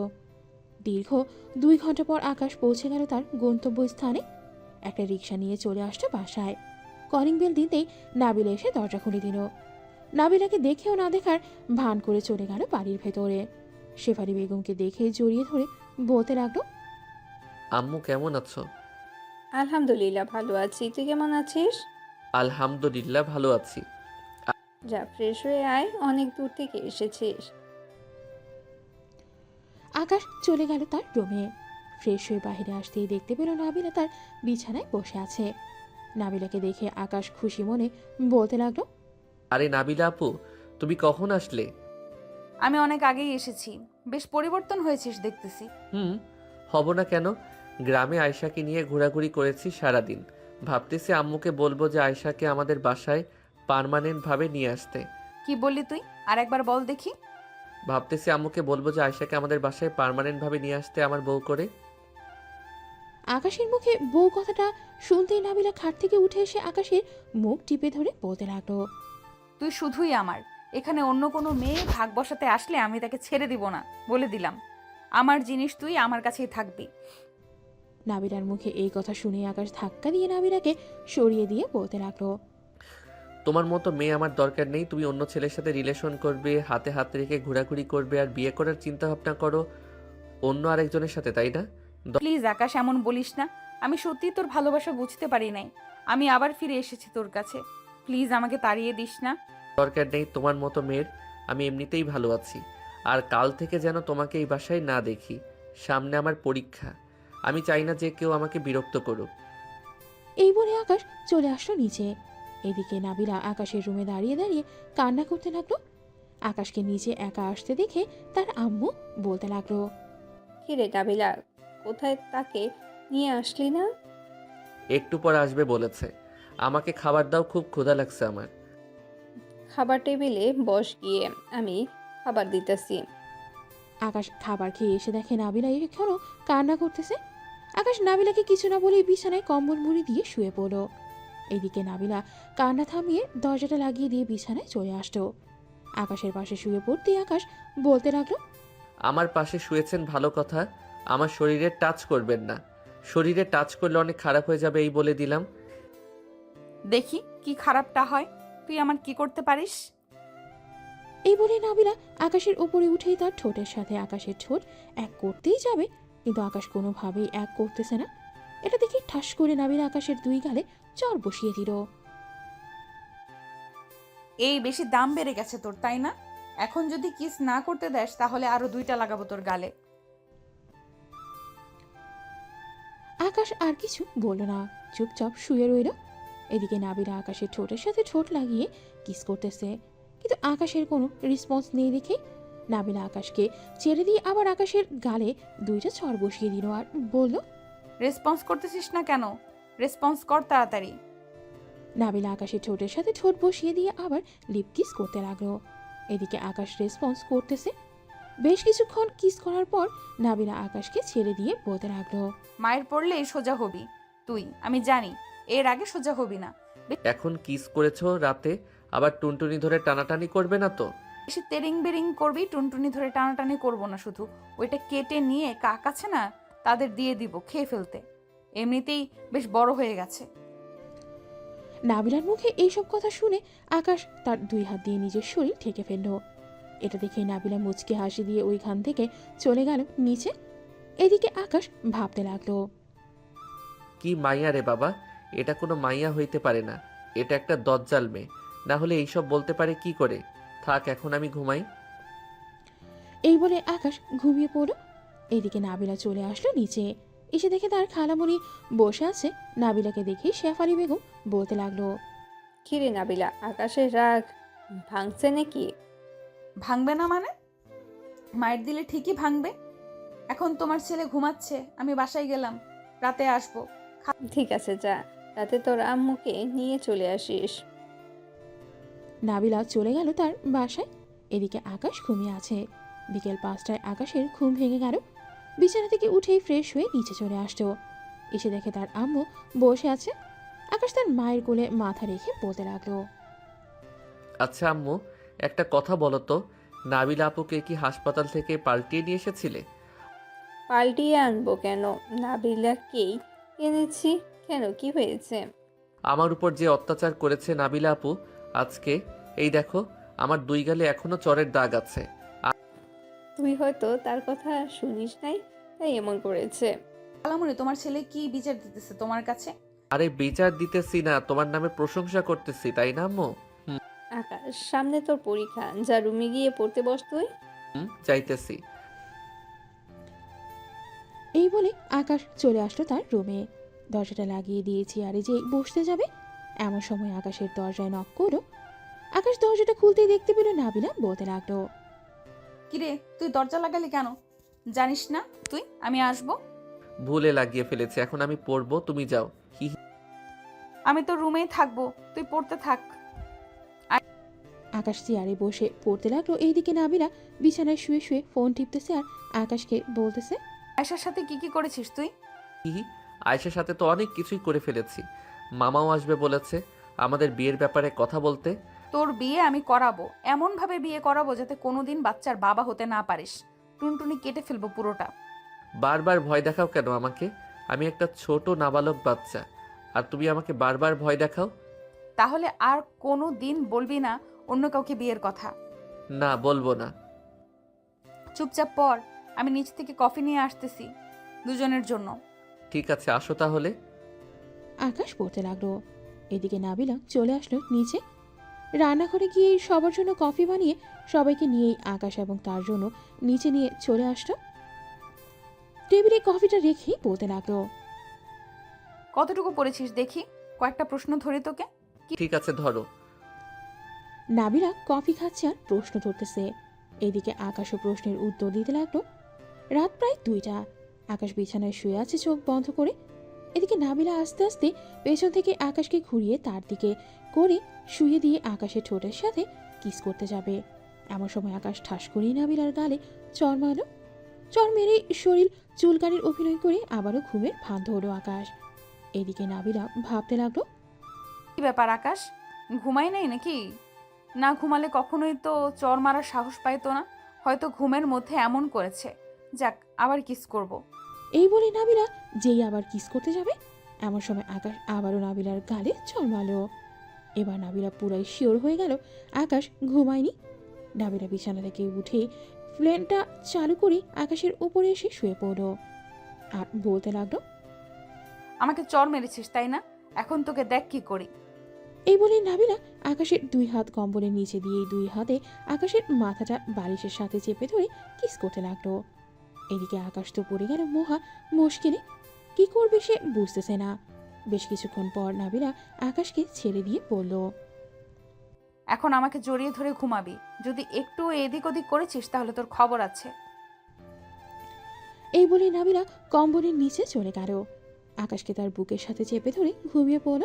দীর্ঘ 2 ঘন্টা পর আকাশ পৌঁছে গেল তার গন্তব্যস্থানে। একটা রিক্সা নিয়ে চলে আসলো বাসায়। কলিং বেল দিতেই নাবিলা এসে দরজা খুলে দিল। নাবিলাকে দেখেও না দেখার ভান করে চলে গেল বাড়ির ভেতরে। শেফালি বেগমকে দেখে জড়িয়ে ধরে বলতে লাগলো, আম্মু কেমন আছো? আলহামদুলিল্লাহ ভালো আছি, তুই কেমন আছিস? আলহামদুলিল্লাহ ভালো আছি। যা ফ্রেশ হয়ে আয়, অনেক দূর থেকে এসেছিস। আকাশ চলে গেল তার রুমে। ফ্রেশ হয়ে বাইরে আসতেই দেখতে পেল নাবিলা তার বিছানায় বসে আছে। নাবিলাকে দেখে আকাশ খুশি মনে বলতে লাগলো, আরে নাবিলা আপু, তুমি কখন আসলে? আমি অনেক আগেই এসেছি। বেশ পরিবর্তন হয়েছিস দেখতেছি। হব না কেন? গ্রামে আয়শাকে নিয়ে ঘোরাঘুরি করেছি সারাদিন। ভাবতেছি আম্মুকে বলবো যে আয়শাকে আমাদের বাসায় পার্মানেন্টভাবে নিয়ে আসতে। কি বললি তুই? আর একবার বল দেখি। ভাবতেছি আম্মুকে বলবো যে আয়শাকে আমাদের বাসায় পার্মানেন্টভাবে নিয়ে আসতে আমার বউ করে। আকাশের মুখে বউ কথাটা শুনতেই নাবিলা খাট থেকে উঠে এসে আকাশের মুখ টিপে ধরে বলতে লাগলো, তুই শুধুই আমার। এখানে অন্য কোনো মেয়ে ভাগ বসাতে আসলে আমি তাকে ছেড়ে দিব না, বলে দিলাম। আমার জিনিস তুই আমার কাছেই থাকবি। নাবিলার মুখে এই কথা শুনে আকাশ ধাক্কা দিয়ে নাবিলাকে সরিয়ে দিয়ে বলতে লাগলো, তোমার মতো মেয়ে আমার দরকার নেই। তুমি অন্য ছেলের সাথে রিলেশন করবে, হাতে হাত রেখে ঘোরাঘুরি করবে, আর বিয়ে করার চিন্তা ভাবনা করো অন্য আরেকজনের সাথে, তাই না? প্লিজ আকাশ, এমন বলিস না। আমি সত্যি তোর ভালোবাসা বুঝতে পারি নাই। আমি আবার ফিরে এসেছি তোর কাছে। প্লিজ আমাকে তাড়িয়ে দিস না। দরকার নেই তোমার মতো মেয়ের। আমি এমনিতেই ভালো আছি। আর কাল থেকে যেন তোমাকে এই বাসায় না দেখি। সামনে আমার পরীক্ষা। আমি চাই না যে কেউ আমাকে বিরক্ত করুক। এই বলে আকাশ চলে আসলো নিচে। এদিকে নাবিলা আকাশের রুমে দাঁড়িয়ে দাঁড়িয়ে কান্না করতে লাগলো। আকাশকে নিচে একা আসতে দেখে তার আম্মু বলতে লাগলো, কিরে নাবিলা, কোথায় তাকে নিয়ে আসলি না? একটু পর আসবে বলেছে। আমাকে খাবার দাও, খুব ক্ষুধা লাগছে আমার। খাবার টেবিলে বস গিয়ে, আমি খাবার দিতেছি। আকাশ খাবার খেয়ে এসে দেখে নাবিলা এখনো কান্না করতেছে। আকাশ নাবিলাকে কিছু না বলে বিছানায় কম্বল মুড়ি দিয়ে শুয়ে পড়ল। এদিকে নাবিলা কান্না থামিয়ে দরজাটা লাগিয়ে দিয়ে বিছানায় চলে আসতো। আকাশের পাশে শুয়ে পড়তেই আকাশ বলতে লাগলো, আমার পাশে শুয়েছেন ভালো কথা, আমার শরীরে টাচ করবেন না। শরীরে টাচ করলে অনেক খারাপ হয়ে যাবে, এই বলে দিলাম। দেখি কি খারাপটা হয়, তুই আমার কি করতে পারিস? এই বলে নাবিলা আকাশের উপরে উঠেই তার ঠোঁটের সাথে আকাশের ঠোঁট এক করতেই যাবে, কিন্তু আকাশ কোনোভাবেই এক করতেছে না। এটা দেখে ঠাস করে নাবিলা আকাশের দুই গালে চর বসিয়ে দিল। এই বেশি দাম বেড়ে গেছে তোর, তাই না? এখন যদি কিস না করতে দেস তাহলে আরো 2টা লাগাবো তোর গালে। আকাশ আর কিছু বলল না, চুপচাপ শুয়ে রইল। এদিকে নাবিলা আকাশের ঠোঁটের সাথে ঠোঁট লাগিয়ে কিস করতেছে, কিন্তু আকাশের কোনো রেসপন্স নেই দেখে নাবিলা আকাশকে ছেড়ে দিয়ে আবার আকাশের গালে 2টা চর বসিয়ে দিল আর বলল, রেসপন্স করতেছিস না কেন? রেসপন্স কর তাড়াতাড়ি। নাবিলা আকাশের ঠোঁটের সাথে ঠোঁট বসিয়ে দিয়ে আবার লিপ কিস করতে লাগলো। এদিকে আকাশ রেসপন্স করতেছে। বেশ কিছুক্ষণ কিস করার পর নাবিলা আকাশকে ছেড়ে দিয়ে বলতে লাগলো, মায়ের পড়লেই সোজা হবি তুই, আমি জানি। এর আগে সোজা হবি না। এখন কিস করেছো রাতে, আবার টুনটুনি ধরে টানাটানি করবে না তো? বেশি তেরিং বেরিং করবি, টুনটুনি ধরে টানাটানি করবো না, শুধু ওইটা কেটে নিয়ে কাক আছে না, তাদের দিয়ে দিব খেয়ে ফেলতে। এমনিতেই বেশ বড় হয়ে গেছে। নাবিলার মুখে এইসব কথা শুনে আকাশ তার 2 হাত দিয়ে নিজের শরীর ঢেকে ফেলল। এটা দেখে নাবিলা মুচকে হাসি দিয়ে ওইখান থেকে চলে গেল নিচে। এদিকে আকাশ ভাবতে লাগলো, কি মাইয়া রে বাবা, এটা কোনো মাইয়া হইতে পারে না। এটা একটা দজ্জাল মেয়ে, না হলে এইসব বলতে পারে কি করে? থাক, এখন আমি ঘুমাই। এই বলে আকাশ ঘুমিয়ে পড়ল। এদিকে নাবিলা চলে আসলো নিচে। এসে দেখে তার খালামণি বসে আছে। নাবিলাকে দেখে শেফালি বেগম বলতে লাগলো, কিরে নাবিলা, আকাশের রাগ ভাঙছে নাকি? ভাঙবে না মানে? মায়ের দিলে ঠিকই ভাঙবে। এখন তোমার ছেলে ঘুমাচ্ছে, আমি বাসায় গেলাম, রাতে আসবো। ঠিক আছে যা, রাতে তোর আম্মুকে নিয়ে চলে আসিস। নাবিলা চলে গেল তার বাসায়। এদিকে আকাশ ঘুমিয়ে আছে। বিকেল 5টায় আকাশের ঘুম ভেঙে গেল। বিছানা থেকে উঠেই ফ্রেশ হয়ে নিচে চলে আসতো। এসে দেখে তার আম্মু বসে আছে। আকাশ তার মায়ের কোলে মাথা রেখে বলতে লাগলো, আচ্ছা আম্মু, একটা কথা বলো তো, নাবিলা আপুকে কি হাসপাতাল থেকে পাল্টিয়ে নিয়ে এসেছিলে? পাল্টিয়ে আনবো কেন? নাবিলাকেই এনেছি। কেন, কি হয়েছে? আমার উপর যে অত্যাচার করেছে নাবিলা আপু আজকে, এই দেখো আমার 2 গালে এখনো চরের দাগ আছে। তুই হয়তো তার কথা শুনিস নাই, তাই এমন করেছে। খালামণি, তোমার ছেলে কি বিচার দিতেছে তোমার কাছে? আরে বিচার দিতেছি না, তোমার নামে প্রশংসা করতেছি, তাই না আম্মু? আকাশ, সামনে তোর পরীক্ষা, যা রুমে গিয়ে পড়তে বস তুই। চাইতেছি। এই বলে আকাশ চলে আসলো তার রুমে। দরজাটা লাগিয়ে দিয়ে চেয়ারে যে বসতে যাবে, এমন সময় আকাশের দরজায় নক করলো। আকাশ দরজাটা খুলতেই দেখতে পেল নাবিলা বলতে লাগলো, কিরে, তুই দরজা লাগালি কেন? জানিস না তুই আমি আসবো? ভুলে লাগিয়ে ফেলেছে, এখন আমি পড়বো, তুমি যাও। হি হি। আমি তো রুমেই থাকবো, তুই পড়তে থাক। আকাশ চেয়ারে বসে পড়তে লাগলো। এইদিকে নাবিলা বিছানায় শুয়ে শুয়ে ফোন টিপতেছে আর আকাশকে বলতেছে, আয়শার সাথে কি কি করেছিস তুই? হি, আয়েশার সাথে তো অনেক কিছুই করে ফেলেছি। মামাও আসবে বলেছে আমাদের বিয়ের ব্যাপারে কথা বলতে। তোর বিয়ে আমি করাবো, এমন ভাবে বিয়ে করাবো যাতে কোনোদিন বাচ্চার বাবা হতে না পারিস। টুনটুনি কেটে ফেলবো পুরোটা। বারবার ভয় দেখাও কেন আমাকে? আমি একটা ছোট নাবালক বাচ্চা, আর তুমি আমাকে বারবার ভয় দেখাও। তাহলে আর কোনো দিন বলবি না অন্য কাউকে বিয়ের কথা। না, বলবো না। চুপচাপ পড়, আমি নিচ থেকে কফি নিয়ে আসতেছি দুজনের জন্য। ঠিক আছে, আসো তাহলে। আকাশ পড়তে লাগলো। এদিকে নাবিলা চলে আসলো নিচে। রান্নাঘরে গিয়ে সবার জন্য কফি বানিয়ে সবাইকে নিয়েই আকাশ এবং তার জন্য নিচে নিয়ে চলে আসলো। টেবিলে কফিটা রেখেই বলতে লাগলো, কতটুকু পড়েছিস দেখি, কয়েকটা প্রশ্ন ধরি তোকে। ঠিক আছে ধরো। নাবিলা কফি খাচ্ছে আর প্রশ্ন ধরতেছে। এদিকে আকাশও প্রশ্নের উত্তর দিতে লাগলো। রাত প্রায় 2টা। আকাশ বিছানায় শুয়ে আছে চোখ বন্ধ করে। এদিকে নাবিলা আস্তে আস্তে পেছন থেকে আকাশকে ঘুরিয়ে তার দিকে করে শুয়ে দিয়ে আকাশের ঠোঁটের সাথে কিস করতে যাবে। এমন সময় আকাশ ঠাস করেই নাবিলার গালে চর মারল। চর মেরে শরীর চুলকানির অভিনয় করে আবারও ঘুমের ভান ধরল আকাশ। এদিকে নাবিলা ভাবতে লাগলো, কি ব্যাপার আকাশ, ঘুমাই নাই নাকি? না ঘুমালে কখনোই তো চর মারার সাহস পাইতো না, হয়তো ঘুমের মধ্যে এমন করেছে। যাক, আবার কিস করব। এই বলে নাবিলা যেই আবার কিস করতে যাবে এমন সময় আকাশ আবারও নাবিলার গালে চর মারল। এবার নাবিলা পুরাই শিওর হয়ে গেল আকাশ ঘুমায়নি। নাবিলা বিছানা থেকে উঠে ফ্যানটা চালু করে আকাশের উপরে এসে শুয়ে পড়ল আর বলতে লাগলো, আমাকে চর মেরেছিস তাই না? এখন তোকে দেখ কি করি। এই বলে নাবিলা আকাশের 2 হাত কম্বলের নিচে দিয়ে 2 হাতে আকাশের মাথাটা বালিশের সাথে চেপে ধরে কিস করতে লাগলো। এদিকে আকাশ তো পড়ে গেল মহা মুশকিলে। কি করবে সে বুঝতেছে না। বেশ কিছুক্ষণ পর নাবিলা আকাশকে ছেড়ে দিয়ে বলল, এখন আমাকে জড়িয়ে ধরে ঘুমাবি। যদি একটু এদিক ওদিক করেছিস তাহলে তোর খবর আছে। এই বলে নাবিলা কম্বলের নিচে চলে গেল। আকাশকে তার বুকের সাথে চেপে ধরে ঘুমিয়ে পড়ল।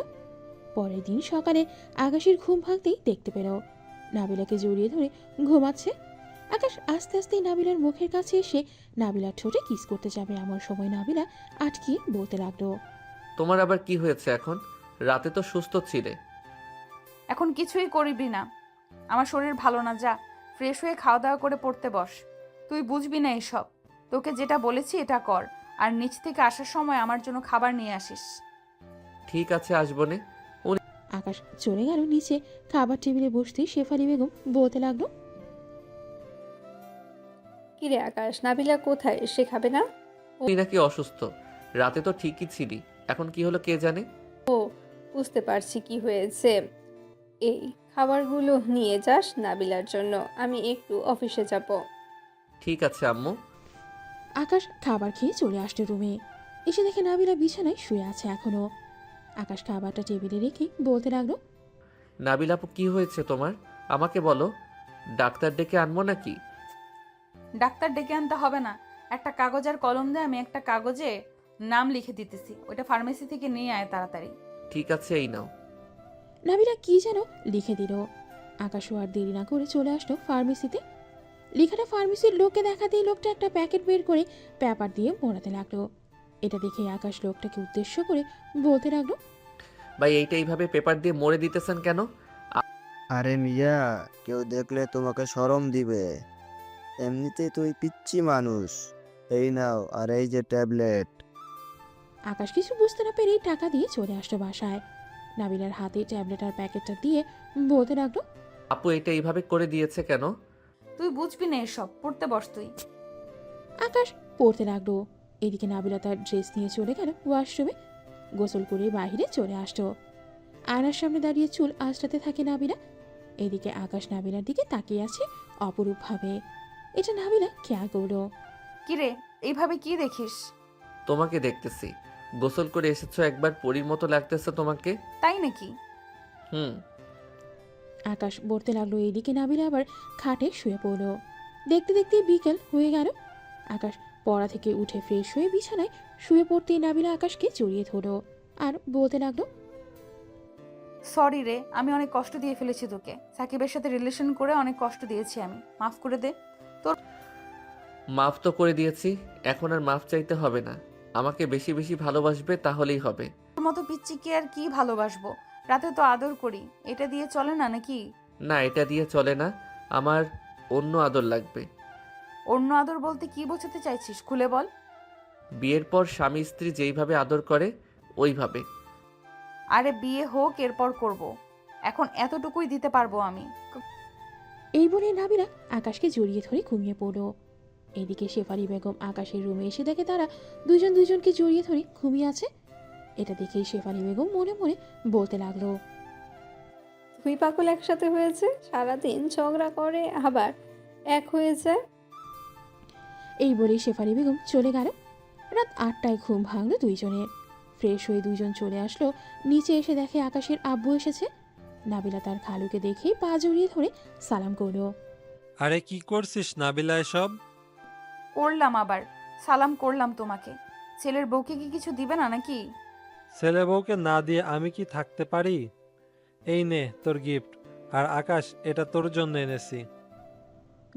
পরের দিন সকালে আকাশের ঘুম ভাঙতেই দেখতে পেল নাবিলাকে জড়িয়ে ধরে ঘুমাচ্ছে। আকাশ আস্তে আস্তে নাবিলার মুখের কাছে এসে নাবিলার ঠোঁটে কিস করতে যাবে এমন সময় নাবিলা আটকিয়ে বলতে লাগলো, তোমার আবার কি হয়েছে এখন? রাতে তো সুস্থ ছিলে। এখন কিছুই করবি না, আমার শরীর ভালো না। যা, ফ্রেশ হয়ে খাওয়া দাওয়া করে পড়তে বস। তুই বুঝবি না এসব। তোকে যেটা বলেছি এটা কর, আর নিচ থেকে আসার সময় আমার জন্য খাবার নিয়ে আসিস। ঠিক আছে, আসবো নে। আকাশ চলে গেল নিচে। খাবার টেবিলে বসতেই শেফালি বেগম বলতে লাগলো, কিরে আকাশ, নাবিলা কোথায়? সে খাবে না? তুই নাকি অসুস্থ? রাতে তো ঠিকই ছিলি, এখন কি হলো কে জানে। বুঝতে পারছি কি হয়েছে। এই খাবারগুলো নিয়ে যাস নাবিলার জন্য, আমি একটু অফিসে যাব। ঠিক আছে আম্মু। আকাশ খাবার খেয়ে চলে আসলো রুমে। এসে দেখে নাবিলা বিছানায় শুয়ে আছে এখনো। আকাশ খাবারটা টেবিলে রেখে বলতে লাগলো, নাবিল আপু কি হয়েছে তোমার? আমাকে বলো, ডাক্তার ডেকে আনবো নাকি? ডাক্তার ডেকে আনতে হবে না। একটা কাগজ আর কলম দিয়ে আমি একটা কাগজে নাম লিখে দিতেছি, ওইটা ফার্মেসি থেকে নিয়ে আয় তাড়াতাড়ি। ঠিক আছে, এই নাও। নাবিলা কি যেন লিখে দিল। আকাশও আর দেরি না করে চলে আসলো ফার্মেসিতে। লেখাটা ফার্মেসির লোককে দেখাতেই লোকটা একটা প্যাকেট বের করে পেপার দিয়ে মোড়াতে লাগলো। এটা দেখে আকাশ লোকটাকে উদ্দেশ্য করে বলতে লাগলো, ভাই এইটা এইভাবে পেপার দিয়ে মুড়ে দিতেছেন কেন? আরে মিয়া, কেউ দেখলে তোমাকে শরম দিবে। এমনিতেই তুই পিচ্চি মানুষ। এই নাও, আর এই যে ট্যাবলেট। আকাশ কিছু বুঝতে না পেরেই টাকা দিয়ে চলে আসলো বাসায়। নাবিলার হাতে ট্যাবলেট আর প্যাকেটটা দিয়ে বলতে লাগলো, আপু এটা এইভাবে করে দিয়েছে কেন? তুই বুঝবি না এসব, পড়তে বস তুই। আকাশ পড়তে লাগলো। এদিকে নাবিলা তার ড্রেস নিয়ে চলে গেল ওয়াশরুমে। গোসল করে বাইরে চলে আসলো। আয়নার সামনে দাঁড়িয়ে চুল আঁচড়াতে থাকে নাবিলা। এদিকে আকাশ নাবিলার দিকে তাকিয়ে আছে অপরূপভাবে। এটা নাবিলা খেয়াল করলো। কিরে, এইভাবে কি দেখিস? তোমাকে দেখতেছি। গোসল করে এসেছো, একবার পরীর মতো লাগতেছে তোমাকে। তাই নাকি? হুম। আকাশ বলতে লাগলো। এদিকে নাবিলা আবার খাটে শুয়ে পড়লো। দেখতে দেখতে বিকেল হয়ে গেল। আকাশ পড়া থেকে উঠে ফ্রেশ হয়ে বিছানায় শুয়ে পড়তেই নাবিলা আকাশকে জড়িয়ে ধরলো আর বলতে লাগলো, সরি রে, আমি অনেক কষ্ট দিয়ে ফেলেছি তোকে। সাকিবের সাথে রিলেশন করে অনেক কষ্ট দিয়েছি আমি, মাফ করে দে। মাফ তো করে দিয়েছি, এখন আর মাফ চাইতে হবে না। আমাকে বেশি বেশি ভালোবাসবে, তাহলেই হবে। তোর মতো পিচ্চিকে আর কি ভালোবাসবো? রাতে তো আদর করি, এটা দিয়ে চলে না নাকি? না, এটা দিয়ে চলে না, আমার অন্য আদর লাগবে। অন্য আদর বলতে কি বোঝাতে চাইছিস, খুলে বল। বিয়ের পর স্বামী স্ত্রী যেইভাবে আদর করে ওইভাবে। আরে বিয়ে হোক, এরপর করব। এখন এতটুকুই দিতে পারবো আমি। এই বলে নাবিলা আকাশকে জড়িয়ে ধরে ঘুমিয়ে পড়ল। এদিকে শেফালি বেগম আকাশের রুমে এসে দেখে তারা দুজন দুজনকে জড়িয়ে ধরে ঘুমিয়ে আছে। এটা দেখেই শেফালি বেগম মনে মনে বলতে লাগলো, দুই পাগল একসাথে হয়েছে, সারাদিন ঝগড়া করে আবার এক হয়ে যায়। এই বলেই শেফালি বেগম চলে গেল। রাত 8টায় ঘুম ভাঙল দুইজনের। ফ্রেশ হয়ে দুইজন চলে আসলো। নিচে এসে দেখে আকাশের আব্বু এসেছে। নাবিলা তার খালুকে দেখেই পা জড়িয়ে ধরে সালাম করলো। আরে কি করছিস নাবিলা এসব? করলাম আবার, সালাম করলাম তোমাকে। ছেলের বউকে কি কিছু দিবে না নাকি? ছেলে বউকে না দিয়ে আমি কি থাকতে পারি? এই নে তোর গিফট। আর আকাশ, এটা তোর জন্য এনেছি।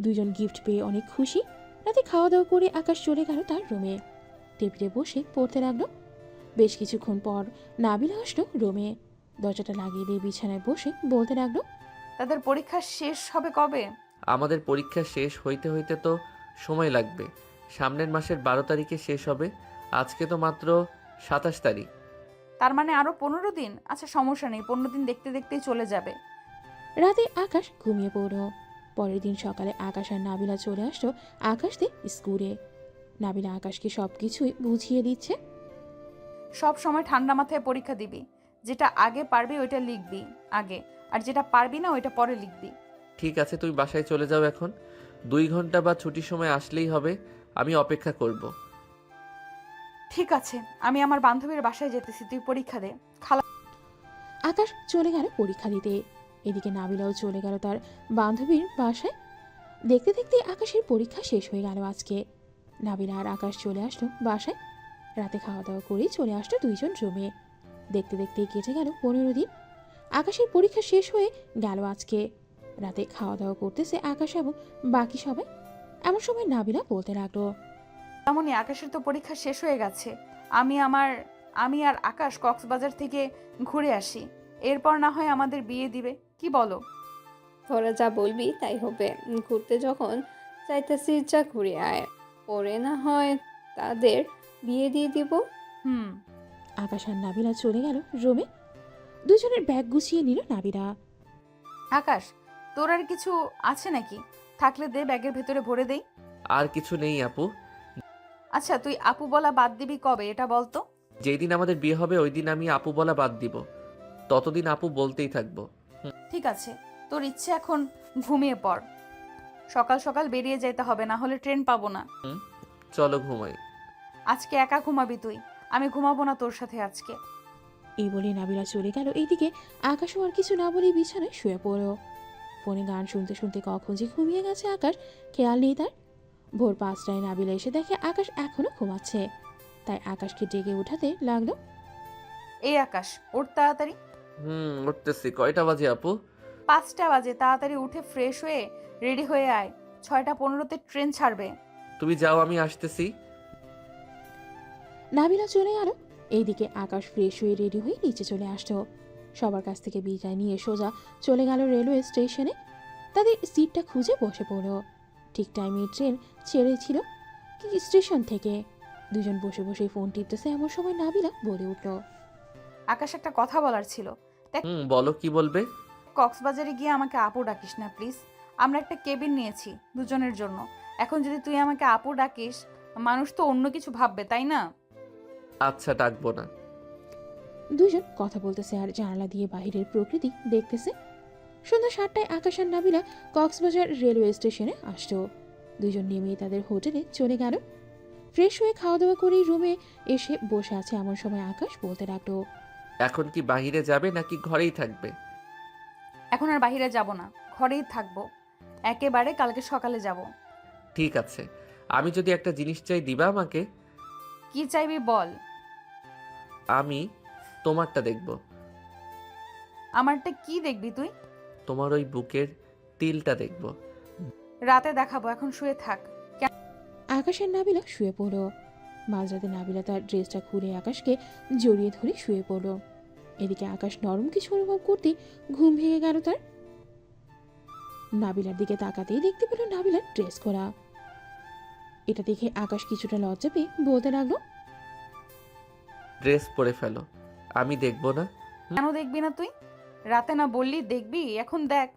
দুইজন গিফট পেয়ে অনেক খুশি। রাতে খাওয়া দাওয়া করে আকাশ চলে গেল তার রুমে। টেবিলে বসে পড়তে লাগলো। বেশ কিছুক্ষণ পর নাবিলা আসলো রুমে। দরজাটা লাগিয়ে দিয়ে বিছানায় বসে বলতে লাগলো। তাদের পরীক্ষা শেষ হবে কবে? আমাদের পরীক্ষা শেষ হইতে হইতে তো সময় লাগবে। সামনের মাসের 12 তারিখে শেষ হবে। আজকে তো মাত্র 27 তারিখ। তার মানে আরো 15 দিন। আচ্ছা সমস্যা নেই, 15 দিন দেখতে দেখতেই চলে যাবে। রাতে আকাশ ঘুমিয়ে পড়ল। পরের দিন সকালে আকাশ আর নাবিলা চলে আসলো আকাশদের স্কুলে। নাবিলা আকাশকে সবকিছুই বুঝিয়ে দিচ্ছে। সব সময় ঠান্ডা মাথায় পরীক্ষা দিবি। যেটা আগে পারবি ওইটা লিখবি আগে, আর যেটা পারবি না ওইটা পরে লিখবি। ঠিক আছে, তুই বাসায় চলে যাও এখন। 2 ঘন্টা বা ছুটির সময় আসলেই হবে। আমি অপেক্ষা করব। ঠিক আছে, আমি আমার বান্ধবীর বাসায় যেতেছি, তুই পরীক্ষা দে। খালা আকাশ চলে গেল পরীক্ষা দিতে। এদিকে নাবিলাও চলে গেল তার বান্ধবীর বাসায়। দেখতে দেখতে আকাশের পরীক্ষা শেষ হয়ে গেল আজকে। নাবিলা আর আকাশ চলে আসলো বাসায়। রাতে খাওয়া দাওয়া করেই চলে আসলো দুইজন রুমে। দেখতে দেখতেই কেটে গেল 15 দিন। আকাশের পরীক্ষা শেষ হয়ে গেল আজকে। রাতে খাওয়া দাওয়া করতেছে আকাশ এবং বাকি সবাই। এমন সময় নাবিলা বলতে লাগলো। তেমনই আকাশের তো পরীক্ষা শেষ হয়ে গেছে। আমি আর আকাশ কক্সবাজার থেকে ঘুরে আসি, এরপর না হয় আমাদের বিয়ে দিবে, কি বলো? তোরা যা বলবি তাই হবে। ঘুরতে যখন চাইতেছিস যা ঘুরে আয়, পরে না হয় তাদের বিয়ে দিয়ে দিব। হুম। আকাশ আর নাবিলা চলে গেল রুমে। দুজনের ব্যাগ গুছিয়ে নিল নাবিলা। আকাশ, তোর আর কিছু আছে নাকি? থাকলে দে, ব্যাগের ভেতরে ভরে দেই। আর কিছু নেই আপু। আচ্ছা তুই আপু বলা বাদ দিবি কবে এটা বলতো? যেই দিন আমাদের বিয়ে হবে ওই দিন আমি আপু বলা বাদ দিব। ততদিন আপু বলতেই থাকবো। ঠিক আছে, তোর ইচ্ছে, এখন ঘুমিয়ে পড়। সকাল সকাল বেরিয়ে যেতে হবে, না হলে ট্রেন পাবো না। চলো ঘুমাই। আজকে একা ঘুমাবি তুই, আমি ঘুমাবো না তোর সাথে আজকে। এই বলে নাবিলা চলে গেল। এইদিকে আকাশও আর কিছু না বলে বিছানায় শুয়ে পড়ল। ফোনে গান শুনতে শুনতে কখন যে ঘুমিয়ে গেছে আকাশ খেয়াল নেই তার। ভোর 5টায় নাবিলা এসে দেখে আকাশ এখনো ঘুমাচ্ছে। তাই আকাশকে ডেকে উঠাতে লাগলো। এই আকাশ, ওর তাড়াতাড়ি। উঠতেছি। কয়টা বাজে আপু? 5টা বাজে, তাড়াতাড়ি উঠে ফ্রেশ হয়ে রেডি হয়ে আয়। 6টা 15তে ট্রেন ছাড়বে। তুমি যাও, আমি আসতেছি। নাবিলা চলে গেল। এইদিকে আকাশ ফ্রেশ হয়ে রেডি হয়ে নিচে চলে আসলো। সবার কাছ থেকে বিদায় নিয়ে সোজা চলে গেল রেলওয়ে স্টেশনে। তাদের সিটটা খুঁজে বসে পড়ল। ঠিক টাইমে ট্রেন ছেড়েছিল স্টেশন থেকে। দুজন বসে বসে ফোন টিপতেছে। এমন সময় নাবিলা বলে উঠল। আকাশ, একটা কথা বলার ছিল। বলো, কি বলবে? কক্সবাজারে গিয়ে আমাকে আপু ডাকিস না প্লিজ। আমরা একটা কেবিন নিয়েছি দুজনের জন্য। এখন যদি তুই আমাকে আপু ডাকিস, মানুষ তো অন্য কিছু ভাববে, তাই না? আচ্ছা, ডাকবো না। দুজন কথা বলতেছে আর জানালা দিয়ে বাহিরের প্রকৃতি দেখতেছে। সন্ধ্যা 7টায় আকাশ আর নাবিলা কক্সবাজার রেলওয়ে স্টেশনে আসলো। দুজন নেমে তাদের হোটেলে চলে গেল। ফ্রেশ হয়ে খাওয়া দাওয়া করেই রুমে এসে বসে আছে। এমন সময় আকাশ বলতে লাগলো। এখন কি বাইরে যাবে নাকি ঘরেই থাকবে? এখন আর বাইরে যাব না, ঘরেই থাকবো। একেবারে কালকে সকালে যাব। ঠিক আছে। আমি যদি একটা জিনিস চাই দিবা আমাকে? কি চাইবি বল। আমি তোমারটা দেখব। আমারটা কি দেখবি তুই? তোমার ওই বুকের তিলটা দেখব। রাতে দেখাবো, এখন শুয়ে থাক। আকাশের নাবিলা শুয়ে পড়ল। মাঝরাতে নাবিলা তার ড্রেসটা খুলে আকাশকে জড়িয়ে ধরে শুয়ে পড়ল। এদিকে আকাশ নরম কিছু অনুভব করতে ঘুম ভেঙে গেল তার। নাবিলার দিকে তাকাতেই দেখতে পেল নাবিলার ড্রেস খোলা। এটা দেখে আকাশ কিছুটা লজ্জা পেয়ে বলতে লাগলো। ড্রেস পরে ফেলো, আমি দেখব না। কেন দেখবি না তুই? রাতে না বললি দেখবি, এখন দেখ।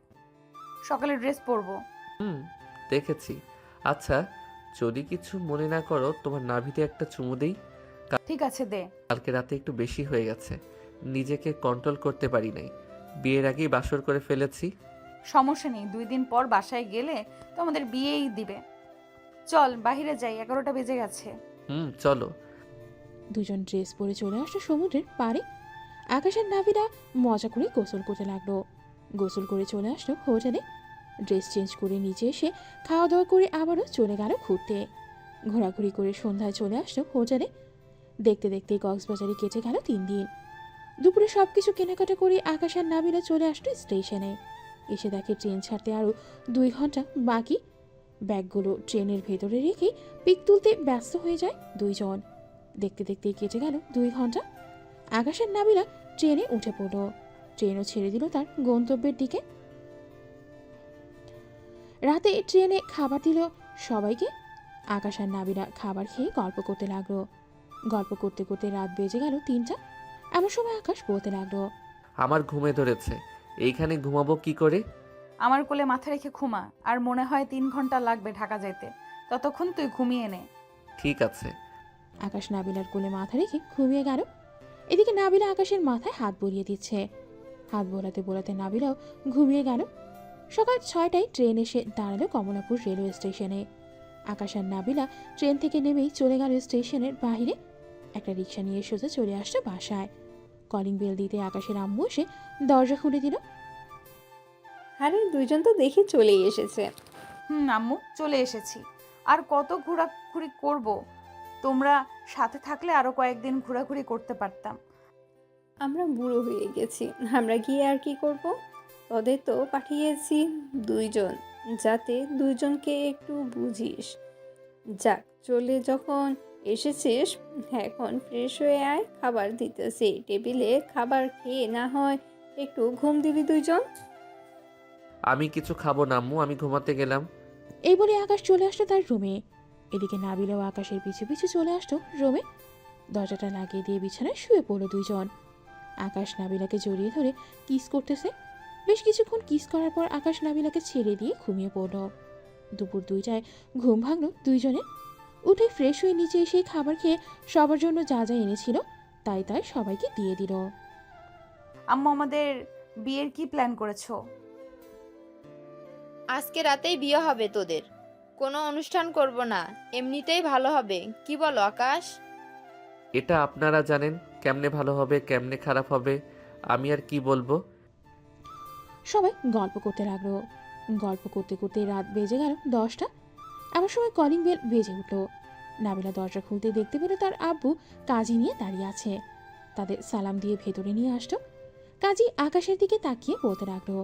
সকালে ড্রেস পরবো। দেখেছি। আচ্ছা, যদি কিছু মনে না করো, তোমার নাভিতে একটা চুমু দেই। ঠিক আছে দে। কালকে রাতে একটু বেশি হয়ে গেছে, নিজেকে কন্ট্রোল করতে পারি নাই। বিয়ের আগেই বাসর করে ফেলেছি। সমস্যা নেই, 2 দিন পর বাসায় গেলে তো আমাদের বিয়েই দিবে। চল বাইরে যাই, 11টা বেজে গেছে। চলো। দুজন ড্রেস পরে চলে আসলো সমুদ্রের পাড়ে। আকাশ আর নাবিলা মজা করে গোসল করতে লাগলো। গোসল করে চলে আসলো হোটেলে। ড্রেস চেঞ্জ করে নিচে এসে খাওয়া দাওয়া করে আবারও চলে গেল ঘুরতে। ঘোরাঘুরি করে সন্ধ্যায় চলে আসলো হোটেলে। দেখতে দেখতে কক্সবাজারে কেটে গেল 3 দিন। দুপুরে সব কিছু কেনাকাটা করে আকাশ আর নাবিলা চলে আসলো স্টেশনে। এসে দেখে ট্রেন ছাড়তে আরও 2 ঘন্টা বাকি। ব্যাগগুলো ট্রেনের ভেতরে রেখে পিক তুলতে ব্যস্ত হয়ে যায় দুইজন। দেখতে দেখতে কেটে গেল 2 ঘন্টা। আকাশ আর নাবিলা ট্রেনে উঠে পড়ল। ট্রেনও ছেড়ে দিল তার গন্তব্যের দিকে। রাতে ট্রেনে খাবার দিল সবাইকে। আকাশ আর নাবিলা খাবার খেয়ে গল্প করতে লাগলো। গল্প করতে করতে রাত বেজে গেল 3টা। এমন সময় আকাশ বলতে লাগলো, আমার ঘুমে ধরেছে, এইখানে ঘুমাবো কি করে? আমার কোলে মাথা রেখে ঘুমা, আর মনে হয় 3 ঘন্টা লাগবে ঢাকা যেতে, ততক্ষণ তুই ঘুমিয়ে নে। ঠিক আছে। আকাশ নাবিলার কোলে মাথা রেখে ঘুমিয়ে গেল। এদিকে নাবিলা আকাশের মাথায় হাত বুলিয়ে দিচ্ছে। হাত বোলাতে বোলাতে নাবিলাও ঘুমিয়ে গেল। সকাল 6টায় ট্রেন এসে দাঁড়ালো কমলাপুর রেলওয়ে স্টেশনে। আকাশ আর নাবিলা ট্রেন থেকে নেমেই চলে গেল স্টেশনের বাইরে। একটা রিক্সা নিয়ে সোজা চলে আসলো বাসায়। কলিং বেল দিতে আকাশের আম্মু এসে দরজা খুলে দিল। আরে দুইজন তো দেখি চলেই এসেছে। আম্মু চলে এসেছি। আর কত ঘোরাঘুরি করব? তোমরা সাথে থাকলে আরো কয়েকদিন ঘোরাঘুরি করতে পারতাম। আমরা বুড়ো হয়ে গেছি, আমরা গিয়ে আর কি করব? তোদের তো পাঠিয়েছি 2 জন, যাতে 2 জনকে একটু বুঝিস। যাক, চলে যখন এসেছিস এখন ফ্রেশ হয়ে আয়, খাবার দিতেছি টেবিলে। খাবার খেয়ে না হয় একটু ঘুম দিবি 2 জন। আমি কিছু খাবো না আম্মু, আমি ঘুমাতে গেলাম। এই বলে আকাশ চলে আসলো তার রুমে। এদিকে নাবিলাও আকাশের পিছু পিছু চলে আসলো রুমে। দরজাটা লাগিয়ে দিয়ে বিছানায় শুয়ে পড়লো 2 জন। আকাশ নাবিলাকে জড়িয়ে ধরে কিস করতেছে। বেশ কিছুক্ষণ কিস করার পর আকাশ নাবিলাকে ছেড়ে দিয়ে ঘুমিয়ে পড়ল। দুপুর 2টায় ঘুম ভাঙলো 2 জনের। উঠে ফ্রেশ হয়ে নিচে এসে খাবার খেয়ে সবার জন্য যা যা এনেছিল তাই সবাইকে দিয়ে দিল। আম্মু, আমাদের বিয়ের কি প্ল্যান করেছো? আজকে রাতেই বিয়ে হবে তোদের, কোনো অনুষ্ঠান করব না, এমনিতেই ভালো হবে, কি বলো আকাশ? এটা আপনারা জানেন কেমনে ভালো হবে কেমনে খারাপ হবে, আমি আর কি বলবো। সবাই গল্প করতে লাগলো। গল্প করতে করতে রাত বেজে গেল 10টা। এমন সময় কলিং বেল বেজে উঠল। নাবিলা দরজা খুলতে দেখতে পেল তার আব্বু কাজী নিয়ে দাঁড়িয়ে আছে। তাদের সালাম দিয়ে ভেতরে নিয়ে আসলো। কাজী আকাশের দিকে তাকিয়ে বলতে লাগলো,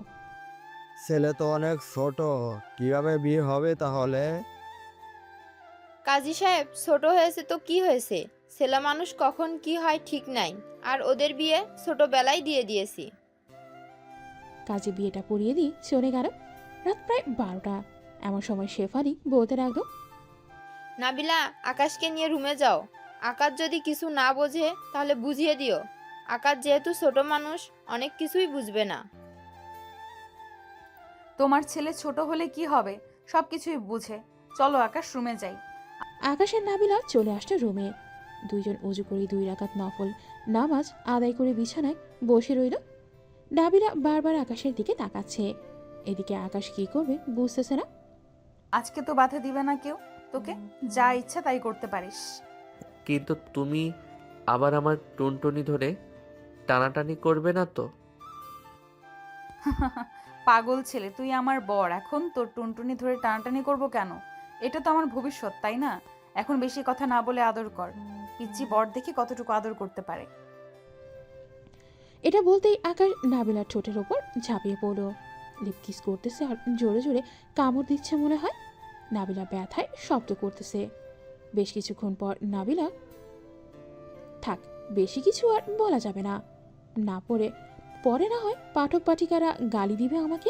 ছেলে তো অনেক ছোট, কিভাবে বিয়ে হবে তাহলে? কাজী সাহেব, ছোট হয়েছে তো কি হয়েছে, ছেলে মানুষ কখন কি হয় ঠিক নাই, আর ওদের বিয়ে ছোটবেলায় দিয়ে দিয়েছি। কাজী বিয়েটা পড়িয়ে দিয়ে চলে গেল। রাত প্রায় 12টা। এমন সময় শেফালি বলতে লাগলো, নাবিলা, আকাশকে নিয়ে রুমে যাও, আকাশ যদি কিছু না বোঝে তাহলে বুঝিয়ে দিও। আকাশ যেহেতু ছোট মানুষ অনেক কিছুই বুঝবে না। তোমার ছেলে ছোট হলে কি হবে, সব কিছুই বুঝে। চলো আকাশ, রুমে যাই। আকাশ আর নাবিলা চলে আসলো রুমে। 2 জন উজু করে 2 রাকাত নফল নামাজ আদায় করে বিছানায় বসে রইল। নাবিলা বারবার আকাশের দিকে তাকাচ্ছে। এদিকে আকাশ কি করবে বুঝতেছে না। আজকে তো বাধা দিবে না কেউ, তোকে যা ইচ্ছা তাই করতে পারিস। কিন্তু তুমি আবার আমার টুনটুনি ধরে টানাটানি করবে না তো? পাগল ছেলে, তুই আমার বর, এখন তোর টুনটুনি ধরে টানাটানি করব কেন? এটা তো আমার ভবিষ্যৎ, তাই না? এখন বেশি কথা না বলে আদর কর। পিচ্চি বর দেখি কতটুকু আদর করতে পারে। এটা বলতেই আকাশ নাবিলার ঠোঁটের ওপর ঝাঁপিয়ে পড়ল। লিপ কিস করতেছে আর জোরে জোরে কামড় দিচ্ছে মনে হয়। নাবিলা ব্যথায় শব্দ করতেছে। বেশ কিছুক্ষণ পর নাবিলা, থাক বেশি কিছু আর বলা যাবে না, না পরে না হয় পাঠক পাঠিকারা গালি দিবে আমাকে।